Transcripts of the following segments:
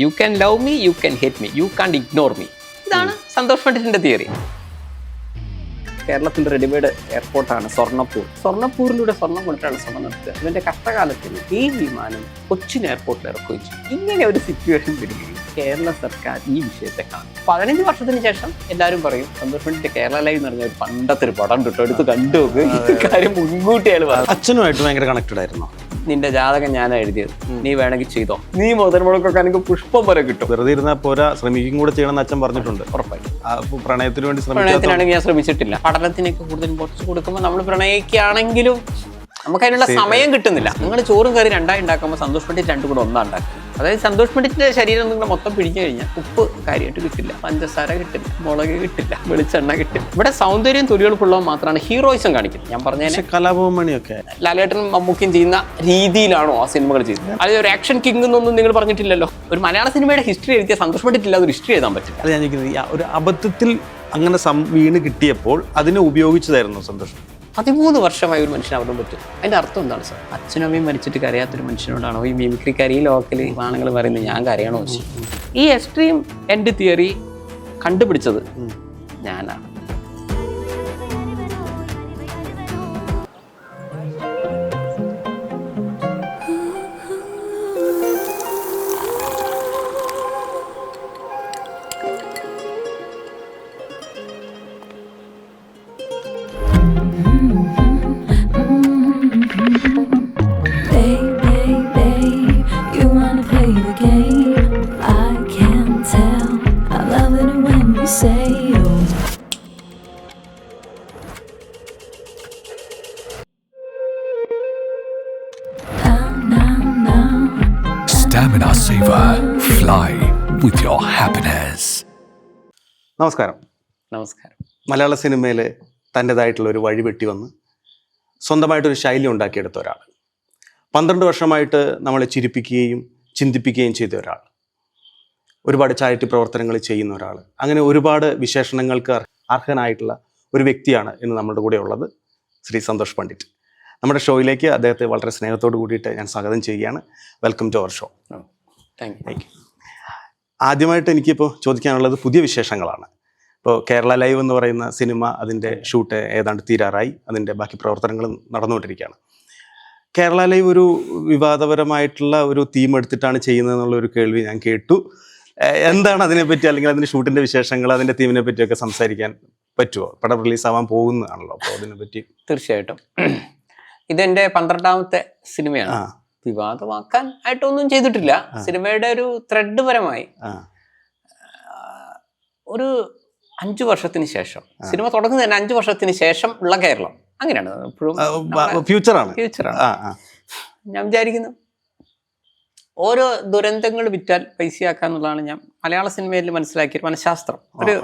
U can love me, you can hate me, you can ignore me. ഇതാണ് സന്തോഷ് പണ്ഡിറ്റിന്റെ theory. കേരളത്തിന്റെ readymade എയർപോർട്ടാണ് സ്വർണ്ണപ്പൂർ. സ്വർണ്ണപ്പൂരിലൂടെ സ്വർണ്ണം കൊണ്ടിട്ടാണ് സ്വർണ്ണം നടത്തുക. ഇതിന്റെ കഷ്ടകാലത്തിൽ ഈ വിമാനം കൊച്ചിൻ എയർപോർട്ടിൽ ഇറക്കുകയും ചെയ്യും. ഇങ്ങനെ ഒരു സിറ്റുവേഷൻ വരികയും കേരള സർക്കാർ ഈ വിഷയത്തെ കാണും. 15 വർഷത്തിന് ശേഷം എല്ലാവരും പറയും സന്തോഷ് പണ്ഡിറ്റ് കേരള ലൈവ് എന്ന് പറഞ്ഞ ഒരു പണ്ടത്തെ ഒരു പടം കിട്ടും, എടുത്ത് കണ്ടു നോക്ക്. ഈ കാര്യം മുൻകൂട്ടി അയാൾ പറഞ്ഞു. അച്ഛനുമായിട്ട് ഭയങ്കര കണക്റ്റഡ് ആയിരുന്നു. നിന്റെ ജാതകം ഞാനാ എഴുതിയത്, നീ വേണമെങ്കിൽ ചെയ്തോ, നീ മുതൽ മുടക്കൊക്കെ എനിക്ക് പുഷ്പം വരെ കിട്ടും. വെറുതെ ഇരുന്നാൽ പോരാ, ശ്രമിക്കും കൂടെ ചെയ്യണമെന്ന് അച്ഛൻ പറഞ്ഞിട്ടുണ്ട്. ഉറപ്പായി. പ്രണയത്തിന് വേണ്ടി പ്രണയത്തിനാണെങ്കിൽ ഞാൻ ശ്രമിച്ചിട്ടില്ല. പഠനത്തിനൊക്കെ കൂടുതൽ ഇമ്പോർട്ടൻസ് കൊടുക്കുമ്പോൾ നമ്മൾ പ്രണയിക്കുകയാണെങ്കിലും നമുക്ക് അതിനുള്ള സമയം കിട്ടുന്നില്ല. നിങ്ങൾ ചോറും കറി രണ്ടായി ഉണ്ടാക്കുമ്പോൾ സന്തോഷ് പണ്ഡിറ്റ് രണ്ടും കൂടെ ഒന്നാ ഉണ്ടാക്കും. അതായത് സന്തോഷ് പണ്ഡിറ്റിന്റെ ശരീരം നിങ്ങൾ മൊത്തം പിടിച്ചു കഴിഞ്ഞാൽ ഉപ്പ് കാര്യമായിട്ട് കിട്ടില്ല, പഞ്ചസാര കിട്ടില്ല, മുളക് കിട്ടില്ല, വെളിച്ചെണ്ണ കിട്ടില്ല. ഇവിടെ സൗന്ദര്യം തൊലികൾക്കുള്ളവ മാത്രമാണ് ഹീറോയിസം കാണിക്കുന്നത്. ഞാൻ പറഞ്ഞ കലാഭവമണിയൊക്കെ ലാലേട്ടനും മമ്മൂക്കയും ചെയ്യുന്ന രീതിയിലാണോ ആ സിനിമകൾ ചെയ്യുന്നത്? അത് ഒരു ആക്ഷൻ കിങ് എന്നൊന്നും നിങ്ങൾ പറഞ്ഞിട്ടില്ലല്ലോ. ഒരു മലയാള സിനിമയുടെ ഹിസ്റ്ററി എഴുതിയ സന്തോഷ് പണ്ഡിറ്റ് ഇല്ലാതെ ഒരു ഹിസ്റ്ററി എഴുതാൻ പറ്റില്ല. അത് ഞാൻ ചോദിക്കുന്നത്, ഒരു അബദ്ധത്തിൽ അങ്ങനെ വീണ് കിട്ടിയപ്പോൾ അതിനെ ഉപയോഗിച്ചതായിരുന്നു സന്തോഷം. 13 വർഷമായി ഒരു മനുഷ്യൻ അവരുടെ പറ്റും. അതിന്റെ അർത്ഥം എന്താണ് സാർ? അച്ഛനും അമ്മയും മരിച്ചിട്ട് കരയാത്തൊരു മനുഷ്യനോടാണോ ഈ മിമിക്രിക്കാരി ഈ ലോക്കൽ ആണുങ്ങൾ പറയുന്നത് ഞാൻ കരയണോ വെച്ച്? ഈ എക്സ്ട്രീം എൻഡ് തിയറി കണ്ടുപിടിച്ചത് ഞാനാണ്. Stamina Saver. Fly with your happiness. നമസ്കാരം. നമസ്കാരം. മലയാള സിനിമയിൽ തൻ്റെതായിട്ടുള്ള ഒരു വഴി വെട്ടി വന്ന് സ്വന്തമായിട്ടൊരു ശൈലി ഉണ്ടാക്കിയെടുത്ത ഒരാൾ, 12 വർഷമായിട്ട് നമ്മളെ ചിരിപ്പിക്കുകയും ചിന്തിപ്പിക്കുകയും ചെയ്ത ഒരാൾ, ഒരുപാട് ചാരിറ്റി പ്രവർത്തനങ്ങൾ ചെയ്യുന്ന ഒരാൾ, അങ്ങനെ ഒരുപാട് വിശേഷണങ്ങൾക്ക് അർഹനായിട്ടുള്ള ഒരു വ്യക്തിയാണ് ഇന്ന് നമ്മുടെ കൂടെ ഉള്ളത്, ശ്രീ സന്തോഷ് പണ്ഡിറ്റ്. നമ്മുടെ ഷോയിലേക്ക് അദ്ദേഹത്തെ വളരെ സ്നേഹത്തോട് കൂടിയിട്ട് ഞാൻ സ്വാഗതം ചെയ്യുകയാണ്. Welcome to our show. Thank you. ആദ്യമായിട്ട് എനിക്കിപ്പോൾ ചോദിക്കാനുള്ളത് പുതിയ വിശേഷങ്ങളാണ്. ഇപ്പോൾ കേരള ലൈവ് എന്ന് പറയുന്ന സിനിമ, അതിൻ്റെ ഷൂട്ട് ഏതാണ്ട് തീരാറായി, അതിൻ്റെ ബാക്കി പ്രവർത്തനങ്ങളും നടന്നുകൊണ്ടിരിക്കുകയാണ്. കേരള ലൈവ് ഒരു വിവാദപരമായിട്ടുള്ള ഒരു തീം എടുത്തിട്ടാണ് ചെയ്യുന്നതെന്നുള്ളൊരു കേൾവി ഞാൻ കേട്ടു. എന്താണ് അതിനെപ്പറ്റി, അല്ലെങ്കിൽ അതിൻ്റെ ഷൂട്ടിൻ്റെ വിശേഷങ്ങൾ, അതിൻ്റെ തീമിനെ പറ്റിയൊക്കെ സംസാരിക്കാൻ പറ്റുമോ? പടം റിലീസാവാൻ പോകുന്നതാണല്ലോ, അപ്പോൾ അതിനെപ്പറ്റി. തീർച്ചയായിട്ടും. ഇതെന്റെ 12ാമത്തെ സിനിമയാണ്. വിവാദമാക്കാൻ ആയിട്ടൊന്നും ചെയ്തിട്ടില്ല. സിനിമയുടെ ഒരു ത്രെഡ് പരമായി ഒരു 5 വർഷത്തിന് ശേഷം, സിനിമ തുടങ്ങുന്നത് തന്നെ 5 വർഷത്തിന് ശേഷം ഉള്ള കേരളം, അങ്ങനെയാണ് ഫ്യൂച്ചറാണ്. ഞാൻ വിചാരിക്കുന്നു ഓരോ ദുരന്തങ്ങൾ വിറ്റാൽ പൈസയാക്കാന്നുള്ളതാണ് ഞാൻ മലയാള സിനിമയിൽ മനസ്സിലാക്കിയ മനഃശാസ്ത്രം. ഒരു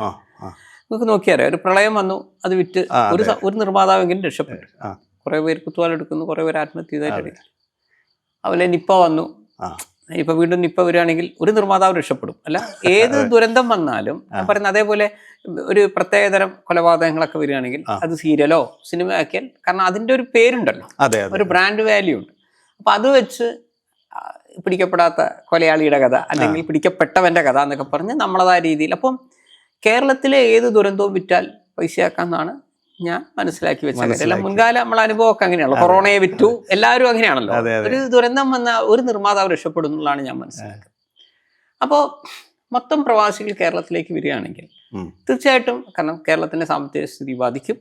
നമുക്ക് നോക്കിയാലോ, ഒരു പ്രളയം വന്നു, അത് വിറ്റ് ഒരു നിർമ്മാതാവെങ്കിലും രക്ഷപ്പെട്ടു. കുറെ പേര് കുത്തുവാലെടുക്കുന്നു, കുറെ പേര് ആത്മഹത്യ ചെയ്തായിട്ട്. അതുപോലെ നിപ്പ വന്നു, ഇപ്പൊ വീണ്ടും നിപ്പ വരികയാണെങ്കിൽ ഒരു നിർമ്മാതാവ് രക്ഷപ്പെടും. അല്ല, ഏത് ദുരന്തം വന്നാലും ഞാൻ പറയുന്നത്, അതേപോലെ ഒരു പ്രത്യേകതരം കൊലപാതകങ്ങളൊക്കെ വരികയാണെങ്കിൽ അത് സീരിയലോ സിനിമ ആക്കിയാൽ, കാരണം അതിന്റെ ഒരു പേരുണ്ടല്ലോ, ഒരു ബ്രാൻഡ് വാല്യൂ ഉണ്ട്. അപ്പൊ അത് വെച്ച് പിടിക്കപ്പെടാത്ത കൊലയാളിയുടെ കഥ, അല്ലെങ്കിൽ പിടിക്കപ്പെട്ടവന്റെ കഥ എന്നൊക്കെ പറഞ്ഞ് നമ്മളതായ രീതിയിൽ. അപ്പം കേരളത്തിലെ ഏത് ദുരന്തവും വിറ്റാൽ പൈസയാക്കാന്നാണ് ഞാൻ മനസ്സിലാക്കി വെച്ചത്. മുൻകാല നമ്മളെ അനുഭവമൊക്കെ അങ്ങനെയാണല്ലോ. കൊറോണയെ വിറ്റു, എല്ലാവരും അങ്ങനെയാണല്ലോ. ഒരു ദുരന്തം വന്ന ഒരു നിർമ്മാതാവ് രക്ഷപ്പെടുന്നതാണ് ഞാൻ മനസ്സിലാക്കുന്നത്. അപ്പോൾ മൊത്തം പ്രവാസികൾ കേരളത്തിലേക്ക് വരികയാണെങ്കിൽ തീർച്ചയായിട്ടും, കാരണം കേരളത്തിന്റെ സാമ്പത്തിക സ്ഥിതി ബാധിക്കും.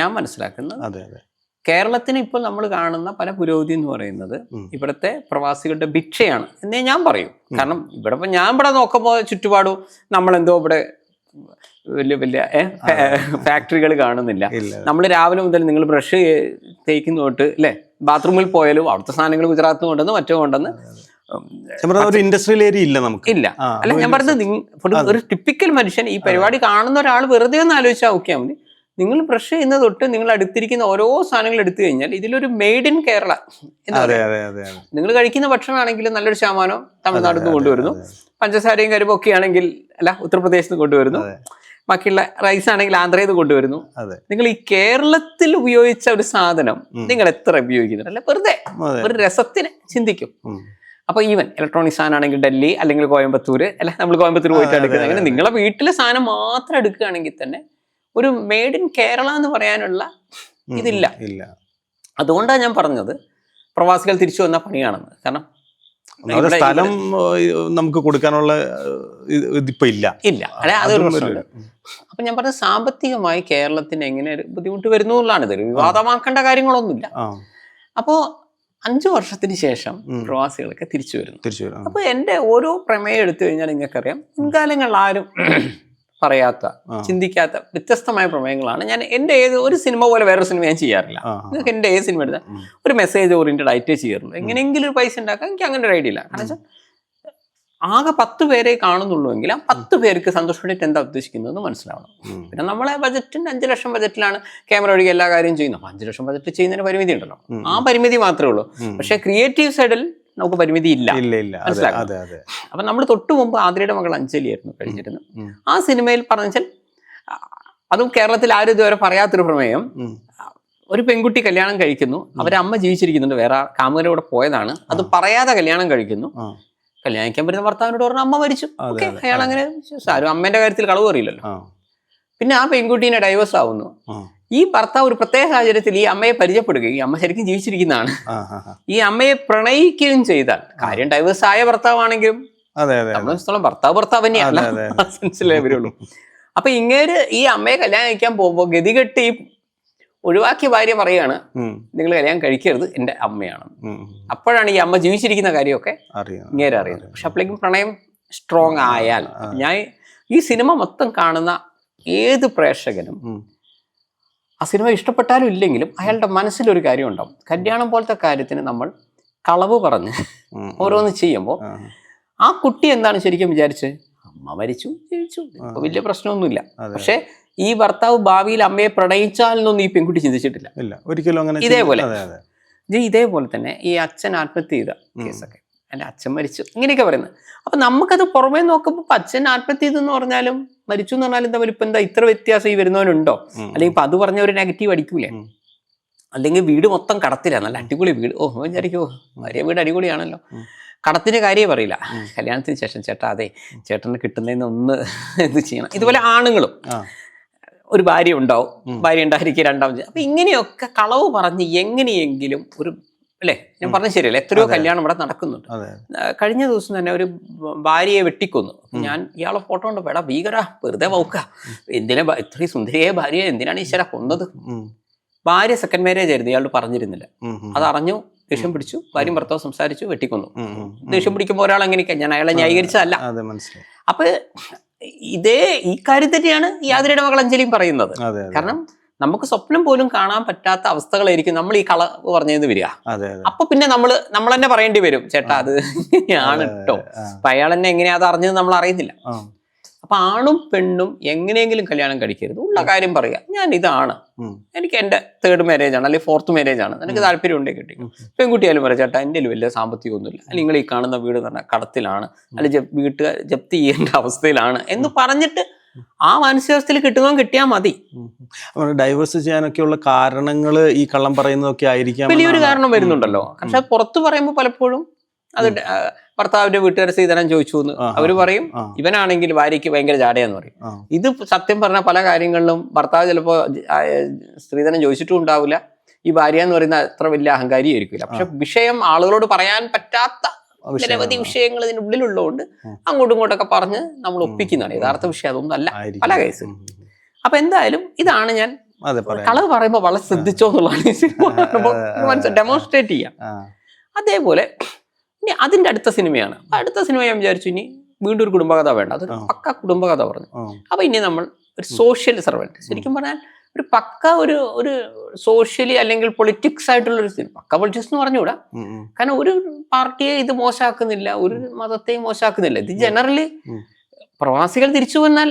ഞാൻ മനസ്സിലാക്കുന്നത് കേരളത്തിന് ഇപ്പോൾ നമ്മൾ കാണുന്ന പല പുരോഗതി എന്ന് പറയുന്നത് ഇവിടുത്തെ പ്രവാസികളുടെ ഭിക്ഷയാണ് എന്നേ ഞാൻ പറയൂ. കാരണം ഞാൻ ഇവിടെ നോക്കുമ്പോൾ ചുറ്റുപാടും നമ്മളെന്തോ ഇവിടെ വലിയ വലിയ ഫാക്ടറികൾ കാണുന്നില്ല. നമ്മൾ രാവിലെ മുതൽ നിങ്ങൾ ബ്രഷ് തേക്കുന്ന തൊട്ട് അല്ലേ, ബാത്റൂമിൽ പോയാലും അവിടുത്തെ സാധനങ്ങൾ ഗുജറാത്തിൽ നിന്ന് കൊണ്ടുവന്ന് മറ്റോ കൊണ്ടുവന്ന് ഇൻഡസ്ട്രിയൽ ഏരിയ ഇല്ല, നമുക്ക് ഇല്ല. അല്ല, ഞാൻ പറഞ്ഞത് ഒരു ടിപ്പിക്കൽ മനുഷ്യൻ, ഈ പരിപാടി കാണുന്ന ഒരാൾ വെറുതെ ഒന്ന് ആലോചിച്ചാൽ നോക്കിയാൽ മതി. നിങ്ങൾ ബ്രഷ് ചെയ്യുന്ന തൊട്ട് നിങ്ങൾ അടുത്തിരിക്കുന്ന ഓരോ സാധനങ്ങൾ എടുത്തു കഴിഞ്ഞാൽ ഇതിലൊരു മെയ്ഡ് ഇൻ കേരള എന്ന് പറയാം. നിങ്ങൾ കഴിക്കുന്ന ഭക്ഷണമാണെങ്കിലും നല്ലൊരു ശതമാനം തമിഴ്നാട്ടിൽ നിന്ന് കൊണ്ടുവരുന്നു. പഞ്ചസാരയും കരിമ്പൊക്കെ ആണെങ്കിൽ അല്ല ഉത്തർപ്രദേശിൽ നിന്ന് കൊണ്ടുവരുന്നു. ബാക്കിയുള്ള റൈസ് ആണെങ്കിൽ ആന്ധ്രയിൽ നിന്ന് കൊണ്ടുവരുന്നു. നിങ്ങൾ ഈ കേരളത്തിൽ ഉപയോഗിച്ച ഒരു സാധനം നിങ്ങൾ എത്ര ഉപയോഗിക്കുന്നുണ്ട്? അല്ല, വെറുതെ ഒരു രസത്തിന് ചിന്തിക്കും. അപ്പോൾ ഈവൻ ഇലക്ട്രോണിക് സാധനം ആണെങ്കിൽ ഡൽഹി അല്ലെങ്കിൽ കോയമ്പത്തൂർ, അല്ല നമ്മൾ കോയമ്പത്തൂർ പോയിട്ട് എടുക്കുന്നത്. അങ്ങനെ നിങ്ങളെ വീട്ടിലെ സാധനം മാത്രം എടുക്കുകയാണെങ്കിൽ തന്നെ ഒരു മെയ്ഡ് ഇൻ കേരള എന്ന് പറയാനുള്ള ഇതില്ല. അതുകൊണ്ടാണ് ഞാൻ പറഞ്ഞത് പ്രവാസികൾ തിരിച്ചു വന്ന പണിയാണെന്ന്. കാരണം സ്ഥലം നമുക്ക് കൊടുക്കാനുള്ള ഇതിപ്പോ ഇല്ല. അല്ലെ, അതൊരു പ്രശ്നമുണ്ട്. അപ്പൊ ഞാൻ പറഞ്ഞത് സാമ്പത്തികമായി കേരളത്തിന് എങ്ങനെ ഒരു ബുദ്ധിമുട്ട് വരുന്നു എന്നുള്ളതാണ്. ഇതൊരു വിവാദമാക്കേണ്ട കാര്യങ്ങളൊന്നുമില്ല. അപ്പോ 5 വർഷത്തിന് ശേഷം പ്രവാസികളൊക്കെ തിരിച്ചു വരുന്നു. അപ്പൊ എന്റെ ഓരോ പ്രമേയം എടുത്തു കഴിഞ്ഞാൽ നിങ്ങൾക്കറിയാം, മുൻകാലങ്ങളിൽ ആരും പറയാത്ത, ചിന്തിക്കാത്ത വ്യത്യസ്തമായ പ്രമേയങ്ങളാണ് ഞാൻ എൻ്റെ ഒരു സിനിമ പോലെ വേറൊരു സിനിമ ഞാൻ ചെയ്യാറില്ല. നിങ്ങൾക്ക് എൻ്റെ ഏത് സിനിമ എടുത്താൽ ഒരു മെസ്സേജ് ഓറിയന്റഡ് ആയിട്ടേ ചെയ്യാറുള്ളൂ. എങ്ങനെയെങ്കിലും ഒരു പൈസ ഉണ്ടാക്കാൻ എനിക്ക് അങ്ങനെ ഒരു ഐഡിയ ഇല്ല. കാരണം വെച്ചാൽ ആകെ 10 പേരെ കാണുന്നുള്ളൂ എങ്കിൽ ആ 10 പേർക്ക് സന്തോഷമായിട്ട് എന്താ ഉദ്ദേശിക്കുന്നതെന്ന് മനസ്സിലാവണം. പിന്നെ നമ്മളെ ബജറ്റിന് 5 ലക്ഷം ബജറ്റിലാണ് ക്യാമറ ഒഴികെ എല്ലാ കാര്യവും ചെയ്യുന്നത്. 5 ലക്ഷം ബജറ്റ് ചെയ്യുന്നതിന് പരിമിതി ഉണ്ടല്ലോ, ആ പരിമിതി മാത്രമേ ഉള്ളൂ. പക്ഷെ ക്രിയേറ്റീവ് സൈഡിൽ നമുക്ക് പരിമിതി ഇല്ല. അപ്പൊ നമ്മൾ തൊട്ടു മുമ്പ് ആതിരയുടെ മകൾ അഞ്ജലി ആയിരുന്നു കഴിഞ്ഞിരുന്നത്. ആ സിനിമയിൽ പറഞ്ഞാൽ അതും കേരളത്തിൽ ആരും ഇതുവരെ പറയാത്തൊരു പ്രമേയം. ഒരു പെൺകുട്ടി കല്യാണം കഴിക്കുന്നു, അവരെ അമ്മ ജീവിച്ചിരിക്കുന്നുണ്ട്, വേറെ കാമുകരുടെ കൂടെ പോയതാണ്, അത് പറയാതെ കല്യാണം കഴിക്കുന്നു. കല്യാണിക്കാൻ പറ്റുന്ന ഭർത്താവിനോട് പറഞ്ഞ അമ്മ മരിച്ചു. ഓക്കെ, അയാൾ അങ്ങനെ ആരും അമ്മേന്റെ കാര്യത്തിൽ കളവ് അറിയില്ലല്ലോ. പിന്നെ ആ പെൺകുട്ടീനെ ഡൈവേഴ്സ് ആവുന്നു. ഈ ഭർത്താവ് ഒരു പ്രത്യേക സാഹചര്യത്തിൽ ഈ അമ്മയെ പരിചയപ്പെടുകയും, ഈ അമ്മ ശരിക്കും ജീവിച്ചിരിക്കുന്നതാണ്, ഈ അമ്മയെ പ്രണയിക്കുകയും ചെയ്താൽ, കാര്യം ഡൈവേഴ്സ് ആയ ഭർത്താവാണെങ്കിലും നമ്മളെ ഭർത്താവ് തന്നെയാണ്, സെൻസിലേ വരുള്ളൂ. അപ്പൊ ഇങ്ങേര് ഈ അമ്മയെ കല്യാണം കഴിക്കാൻ പോകുമ്പോൾ ഗതികെട്ട് ഈ ഒഴിവാക്കിയ ഭാര്യ പറയാണ്, നിങ്ങൾ കല്യാണം കഴിക്കരുത്, എൻ്റെ അമ്മയാണ്. അപ്പോഴാണ് ഈ അമ്മ ജീവിച്ചിരിക്കുന്ന കാര്യമൊക്കെ ഇങ്ങേരെ അറിയുന്നത്. പക്ഷെ അപ്പോഴേക്കും പ്രണയം സ്ട്രോങ് ആയാൽ, ഞാൻ ഈ സിനിമ മൊത്തം കാണുന്ന ഏത് പ്രേക്ഷകനും ആ സിനിമ ഇഷ്ടപ്പെട്ടാലും ഇല്ലെങ്കിലും അയാളുടെ മനസ്സിലൊരു കാര്യം ഉണ്ടാവും. കല്യാണം പോലത്തെ കാര്യത്തിന് നമ്മൾ കളവ് പറഞ്ഞ് ഓരോന്ന് ചെയ്യുമ്പോൾ ആ കുട്ടി എന്താണ് ശരിക്കും വിചാരിച്ച്, അമ്മ മരിച്ചു, ജീവിച്ചു, ഇപ്പൊ വലിയ പ്രശ്നമൊന്നുമില്ല. പക്ഷെ ഈ ഭർത്താവ് ഭാവിയിൽ അമ്മയെ പ്രണയിച്ചാലെന്നൊന്നും ഈ പെൺകുട്ടി ചിന്തിച്ചിട്ടില്ല. ഒരിക്കലും ഇതേപോലെ തന്നെ ഈ അച്ഛൻ ആത്മഹത്യ ചെയ്ത കേസൊക്കെ, എൻ്റെ അച്ഛൻ മരിച്ചു ഇങ്ങനെയൊക്കെ പറയുന്നത്. അപ്പൊ നമുക്കത് പുറമേ നോക്കുമ്പോൾ അച്ഛൻ ആത്മഹത്യ ചെയ്തെന്ന് പറഞ്ഞാലും മരിച്ചു എന്ന് പറഞ്ഞാലും തമ്മിൽ ഇപ്പൊ എന്താ ഇത്ര വ്യത്യാസം ഈ വരുന്നവനുണ്ടോ? അല്ലെങ്കിൽ ഇപ്പൊ അത് പറഞ്ഞ ഒരു നെഗറ്റീവ് അടിക്കൂലേ? അല്ലെങ്കിൽ വീട് മൊത്തം കടത്തിലാണ്, നല്ല അടിപൊളി വീട്, വിചാരിക്കോ ഭാര്യ വീട് അടിപൊളിയാണല്ലോ, കടത്തിന്റെ കാര്യമേ പറയില്ല. കല്യാണത്തിന് ശേഷം ചേട്ടാ അതെ ചേട്ടന് കിട്ടുന്നതിന് ഒന്ന് ഇത് ചെയ്യണം. ഇതുപോലെ ആണുങ്ങളും ഒരു ഭാര്യ ഉണ്ടാവും, ഭാര്യ ഉണ്ടായിരിക്കും രണ്ടാമത്. അപ്പൊ ഇങ്ങനെയൊക്കെ കളവ് പറഞ്ഞ് എങ്ങനെയെങ്കിലും ഒരു, അല്ലേ, ഞാൻ പറഞ്ഞ ശരിയല്ലേ, എത്രയോ കല്യാണം ഇവിടെ നടക്കുന്നുണ്ട്. കഴിഞ്ഞ ദിവസം തന്നെ ഒരു ഭാര്യയെ വെട്ടിക്കൊന്നു. ഞാൻ ഇയാളെ ഫോട്ടോ കൊണ്ട് വേടാ ഭീകര, വെറുതെ വൗക്ക, എന്തിനാ ഇത്രയും സുന്ദരിയായ ഭാര്യയെ എന്തിനാണ് ഈശ്വര കൊന്നത്? ഭാര്യ സെക്കൻഡ് മാരേജ് ആയിരുന്നു, ഇയാളോട് പറഞ്ഞിരുന്നില്ല. അതറിഞ്ഞു, ദേഷ്യം പിടിച്ചു, ഭാര്യയും ഭർത്താവ് സംസാരിച്ചു, വെട്ടിക്കൊന്നു. ദേഷ്യം പിടിക്കുമ്പോൾ ഒരാൾ എങ്ങനെയൊക്കെ, ഞാൻ അയാളെ ന്യായീകരിച്ചതല്ല. അപ്പൊ ഈ കാര്യം തന്നെയാണ് ഈ ആതിരയുടെ മകൾ അഞ്ജലിയും പറയുന്നത്. കാരണം നമുക്ക് സ്വപ്നം പോലും കാണാൻ പറ്റാത്ത അവസ്ഥകളായിരിക്കും നമ്മൾ ഈ കളവ് പറഞ്ഞത് വരിക. അപ്പൊ പിന്നെ നമ്മൾ തന്നെ പറയേണ്ടി വരും, ചേട്ടാ അത് ആണ് കേട്ടോ. അപ്പൊ അയാൾ തന്നെ എങ്ങനെയാ അത് അറിഞ്ഞത് നമ്മൾ അറിയുന്നില്ല. അപ്പൊ ആണും പെണ്ണും എങ്ങനെയെങ്കിലും കല്യാണം കഴിക്കരുത്, ഉള്ള കാര്യം പറയുക, ഞാൻ ഇതാണ്, എനിക്ക് എൻ്റെ 3rd മാരേജ് ആണ് അല്ലെങ്കിൽ 4th മാരേജ് ആണ്, എനിക്ക് താല്പര്യം ഉണ്ടേ കിട്ടി. പെൺകുട്ടിയാലും പറയാം, ചേട്ടാ എൻ്റെ വലിയ സാമ്പത്തികമൊന്നുമില്ല, അല്ലെങ്കിൽ നിങ്ങൾ ഈ കാണുന്ന വീട് എന്ന് പറഞ്ഞാൽ കടത്തിലാണ്, അല്ലെങ്കിൽ വീട്ടുകാർ ജപ്തി ചെയ്യേണ്ട അവസ്ഥയിലാണ് എന്ന് പറഞ്ഞിട്ട് ആ മാനസികാവസ്ഥയിൽ കിട്ടിയാൽ മതി. ഡൈവേഴ്സ് ചെയ്യാനൊക്കെയുള്ള കാരണങ്ങൾ ഈ കള്ളം പറയുന്നതൊക്കെ ആയിരിക്കാം, വലിയൊരു കാരണം വരുന്നുണ്ടല്ലോ. പക്ഷെ പുറത്ത് പറയുമ്പോൾ പലപ്പോഴും അത് ഭർത്താവിന്റെ വീട്ടുകാരെ സ്ത്രീധനം ചോദിച്ചു എന്ന് അവര് പറയും, ഇവനാണെങ്കിൽ ഭാര്യയ്ക്ക് ഭയങ്കര ജാടയാന്ന് പറയും. ഇത് സത്യം പറഞ്ഞ പല കാര്യങ്ങളിലും ഭർത്താവ് ചിലപ്പോ സ്ത്രീധനം ചോദിച്ചിട്ടും ഉണ്ടാവില്ല, ഈ ഭാര്യ എന്ന് പറയുന്ന അത്ര വലിയ അഹങ്കാരി ആയിരിക്കില്ല. പക്ഷെ വിഷയം ആളുകളോട് പറയാൻ പറ്റാത്ത നിരവധി വിഷയങ്ങൾ ഇതിനുള്ളിലുള്ളതുകൊണ്ട് അങ്ങോട്ടും ഇങ്ങോട്ടൊക്കെ പറഞ്ഞ് നമ്മൾ ഒപ്പിക്കുന്നതാണ്. യഥാർത്ഥ വിഷയം അതൊന്നും അല്ല പല കേസ്. അപ്പൊ എന്തായാലും ഇതാണ് ഞാൻ കളവ് പറയുമ്പോൾ വളരെ ശ്രദ്ധിച്ചോ എന്നുള്ളതാണ് ഡെമോൺസ്ട്രേറ്റ് ചെയ്യാം. അതേപോലെ ഇനി അതിന്റെ അടുത്ത സിനിമയാണ്. അടുത്ത സിനിമ ഞാൻ വിചാരിച്ചു ഇനി വീണ്ടും ഒരു കുടുംബകഥ വേണ്ട, അതൊരു പക്ക കുടുംബകഥ പറഞ്ഞു. അപ്പൊ ഇനി നമ്മൾ ഒരു സോഷ്യൽ സർവൻറ്റ്, ശരിക്കും പറഞ്ഞാൽ ഒരു പക്ക ഒരു സോഷ്യലി അല്ലെങ്കിൽ പൊളിറ്റിക്സ് ആയിട്ടുള്ള ഒരു സിനിമ. പക്ക പൊളിറ്റിക്സ് എന്ന് പറഞ്ഞുകൂടാ, കാരണം ഒരു പാർട്ടിയെ ഇത് മോശമാക്കുന്നില്ല, ഒരു മതത്തെയും മോശമാക്കുന്നില്ല. ഇത് ജനറലി പ്രവാസികൾ തിരിച്ചു വന്നാൽ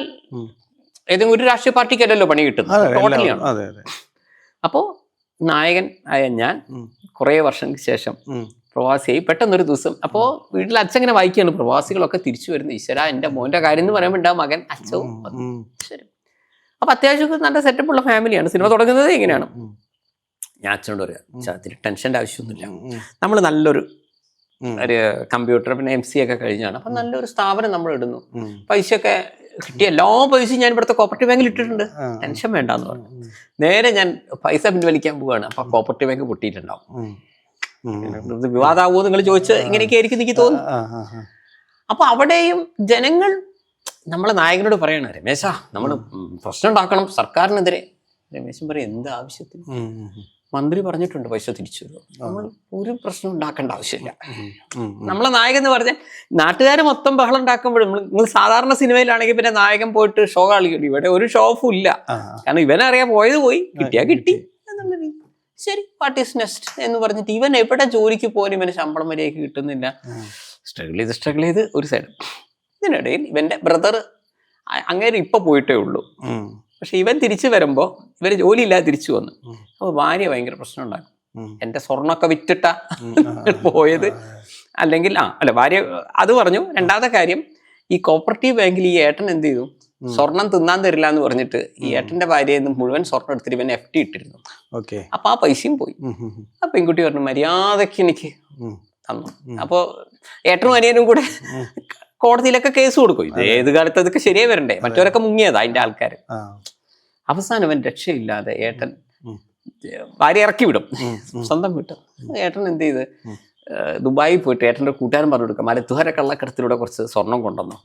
ഏതെങ്കിലും ഒരു രാഷ്ട്രീയ പാർട്ടിക്കല്ലല്ലോ പണി കിട്ടുന്നത്, ടോട്ടലിയാണ്. അപ്പോ നായകൻ ആയ ഞാൻ കുറെ വർഷങ്ങൾക്ക് ശേഷം പ്രവാസിയായി. പെട്ടെന്നൊരു ദിവസം അപ്പോൾ വീട്ടിൽ അച്ഛൻ ഇങ്ങനെ വായിക്കുകയാണ്, പ്രവാസികളൊക്കെ തിരിച്ചു വരുന്നു, ഈശ്വര എൻ്റെ മോൻ്റെ കാര്യം എന്ന് പറയുമ്പോൾ ഉണ്ടാവും മകൻ അച്ഛവും ഈശ്വരൻ. അപ്പൊ അത്യാവശ്യം നല്ല സെറ്റപ്പുള്ള ഫാമിലിയാണ്. സിനിമ തുടങ്ങുന്നത് എങ്ങനെയാണ്, ഞാൻ അച്ഛനോട് പറയാം, അച്ഛാ അതിന് ടെൻഷൻ്റെ ആവശ്യമൊന്നുമില്ല, നമ്മൾ നല്ലൊരു ഒരു കമ്പ്യൂട്ടർ പിന്നെ MC ഒക്കെ കഴിഞ്ഞാണ്. അപ്പം നല്ലൊരു സ്ഥാപനം നമ്മൾ ഇടുന്നു, പൈസയൊക്കെ കിട്ടിയ എല്ലാ പൈസയും ഞാൻ ഇവിടുത്തെ കോപ്പറേറ്റീവ് ബാങ്കിൽ ഇട്ടിട്ടുണ്ട്, ടെൻഷൻ വേണ്ടെന്ന് പറഞ്ഞു. നേരെ ഞാൻ പൈസ പിൻവലിക്കാൻ പോവാണ്. അപ്പൊ കോപ്പറേറ്റീവ് ബാങ്ക് പൊട്ടിയിട്ടുണ്ടാവും. വിവാദമാവോ നിങ്ങൾ ചോദിച്ച് ഇങ്ങനെയൊക്കെ ആയിരിക്കും എനിക്ക് തോന്നുന്നു. അപ്പൊ അവിടെയും ജനങ്ങൾ നമ്മളെ നായകനോട് പറയണ, രമേശ നമ്മൾ പ്രശ്നം ഉണ്ടാക്കണം സർക്കാരിനെതിരെ. രമേശൻ പറയും, എന്ത് ആവശ്യത്തിന്? മന്ത്രി പറഞ്ഞിട്ടുണ്ട് പൈസ തിരിച്ചു തരും, നമ്മൾ ഒരു പ്രശ്നം ഉണ്ടാക്കേണ്ട ആവശ്യമില്ല. നമ്മളെ നായകൻ എന്ന് പറഞ്ഞാൽ നാട്ടുകാർ മൊത്തം ബഹളം ഉണ്ടാക്കുമ്പോഴും, നിങ്ങൾ സാധാരണ സിനിമയിലാണെങ്കിൽ പിന്നെ നായകൻ പോയിട്ട് ഷോ കളിക്കും. ഇവിടെ ഒരു ഷോ ഓഫും ഇല്ല, കാരണം ഇവനറിയാൻ പോയത് പോയി, കിട്ടിയാ കിട്ടി എന്നുള്ള രീതി. ശരി, വാട്ട് ഈസ് നെക്സ്റ്റ് എന്ന് പറഞ്ഞിട്ട് ഇവൻ എവിടെ ജോലിക്ക് പോലും ഇവന് ശമ്പളം വരെയൊക്കെ കിട്ടുന്നില്ല. സ്ട്രഗിൾ ചെയ്ത് ഒരു സൈഡ്. ഇതിനിടയിൽ ഇവന്റെ ബ്രദർ അങ്ങനെ ഇപ്പൊ പോയിട്ടേ ഉള്ളൂ. പക്ഷെ ഇവൻ തിരിച്ചു വരുമ്പോ ഇവര് ജോലിയില്ലാതെ തിരിച്ചു വന്നു. അപ്പൊ ഭാര്യ ഭയങ്കര പ്രശ്നം ഉണ്ടാക്കും. എന്റെ സ്വർണ്ണമൊക്കെ വിറ്റിട്ടാ പോയത്, അല്ലെങ്കിൽ അല്ല ഭാര്യ അത് പറഞ്ഞു. രണ്ടാമത്തെ കാര്യം, ഈ കോപ്പറേറ്റീവ് ബാങ്കിൽ ഈ ഏട്ടൻ എന്ത് ചെയ്തു, സ്വർണം തിന്നാൻ തരില്ല എന്ന് പറഞ്ഞിട്ട് ഈ ഏട്ടന്റെ ഭാര്യയിൽ നിന്ന് മുഴുവൻ സ്വർണ്ണം എടുത്തിട്ട് ഇവൻ FD ഇട്ടിരുന്നു. അപ്പൊ ആ പൈസയും പോയി. ആ പെൺകുട്ടി പറഞ്ഞു, മര്യാദക്ക് എനിക്ക് തന്നു. അപ്പൊ ഏട്ടനും അനിയനും കൂടെ കോടതിയിലൊക്കെ കേസ് കൊടുക്കും. ഇത് ഏത് കാലത്ത് അതൊക്കെ ശരിയായി വരണ്ടേ, മറ്റവരൊക്കെ മുങ്ങിയതാ അതിന്റെ ആൾക്കാർ. അവസാനം അവൻ രക്ഷയില്ലാതെ ഏട്ടൻ ഭാര്യ ഇറക്കി വിടും, സ്വന്തം വിട്ടും. ഏട്ടൻ എന്ത് ചെയ്ത് ദുബായിൽ പോയിട്ട് ഏട്ടൻ്റെ കൂട്ടുകാരൻ പറഞ്ഞു കൊടുക്കാം, മലത്തുഹാര കള്ളക്കടത്തിലൂടെ കുറച്ച് സ്വർണം കൊണ്ടുവന്നു.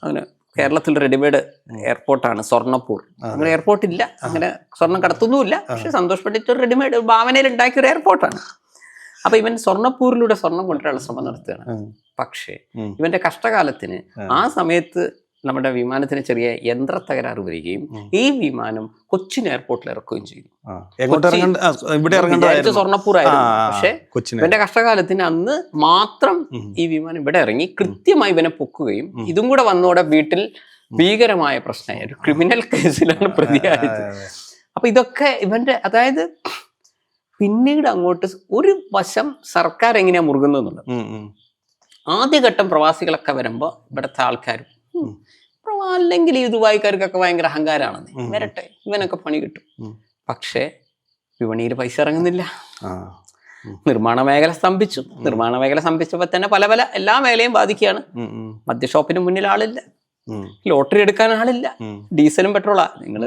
അങ്ങനെ കേരളത്തിൽ റെഡിമെയ്ഡ് എയർപോർട്ടാണ് സ്വർണ്ണപ്പൂർ. അങ്ങനെ എയർപോർട്ട് ഇല്ല, അങ്ങനെ സ്വർണം കടത്തൊന്നുമില്ല. പക്ഷെ സന്തോഷ് പണ്ഡിറ്റ് ഒരു റെഡിമെയ്ഡ് ഭാവനയിൽ ഉണ്ടാക്കിയ ഒരു എയർപോർട്ടാണ്. അപ്പൊ ഇവൻ സ്വർണ്ണപ്പൂരിലൂടെ സ്വർണം കൊണ്ടുവരാനുള്ള ശ്രമം നടത്തുകയാണ്. പക്ഷേ ഇവന്റെ കഷ്ടകാലത്തിന് ആ സമയത്ത് നമ്മുടെ വിമാനത്തിന് ചെറിയ യന്ത്ര തകരാറ് വരികയും ഈ വിമാനം കൊച്ചിൻ എയർപോർട്ടിൽ ഇറക്കുകയും ചെയ്തു. സ്വർണ്ണപ്പൂറായിരുന്നു. പക്ഷെ ഇവന്റെ കഷ്ടകാലത്തിന് അന്ന് മാത്രം ഈ വിമാനം ഇവിടെ ഇറങ്ങി കൃത്യമായി ഇവനെ പൊക്കുകയും ഇതും കൂടെ വന്നോടെ വീട്ടിൽ ഭീകരമായ പ്രശ്നമായി. ഒരു ക്രിമിനൽ കേസിലാണ് പ്രതിയായത്. അപ്പൊ ഇതൊക്കെ ഇവന്റെ, അതായത് പിന്നീട് അങ്ങോട്ട് ഒരു വശം സർക്കാർ എങ്ങനെയാ മുറുകുന്നത്. ആദ്യഘട്ടം പ്രവാസികളൊക്കെ വരുമ്പോ ഇവിടുത്തെ ആൾക്കാരും അല്ലെങ്കിൽ ഈ ദുബായിക്കാർക്കൊക്കെ ഭയങ്കര അഹങ്കാരമാണെന്ന്, വരട്ടെ ഇവനൊക്കെ പണി കിട്ടും. പക്ഷേ വിപണിയിൽ പൈസ ഇറങ്ങുന്നില്ല. നിർമ്മാണ മേഖല സ്തംഭിച്ചു. നിർമ്മാണ മേഖല സ്തംഭിച്ചപ്പോ തന്നെ പല പല എല്ലാ മേഖലയും ബാധിക്കുകയാണ്. മദ്യഷോപ്പിന് മുന്നിൽ ആളില്ല, ലോട്ടറി എടുക്കാൻ ആളില്ല, ഡീസലും പെട്രോളാ. നിങ്ങൾ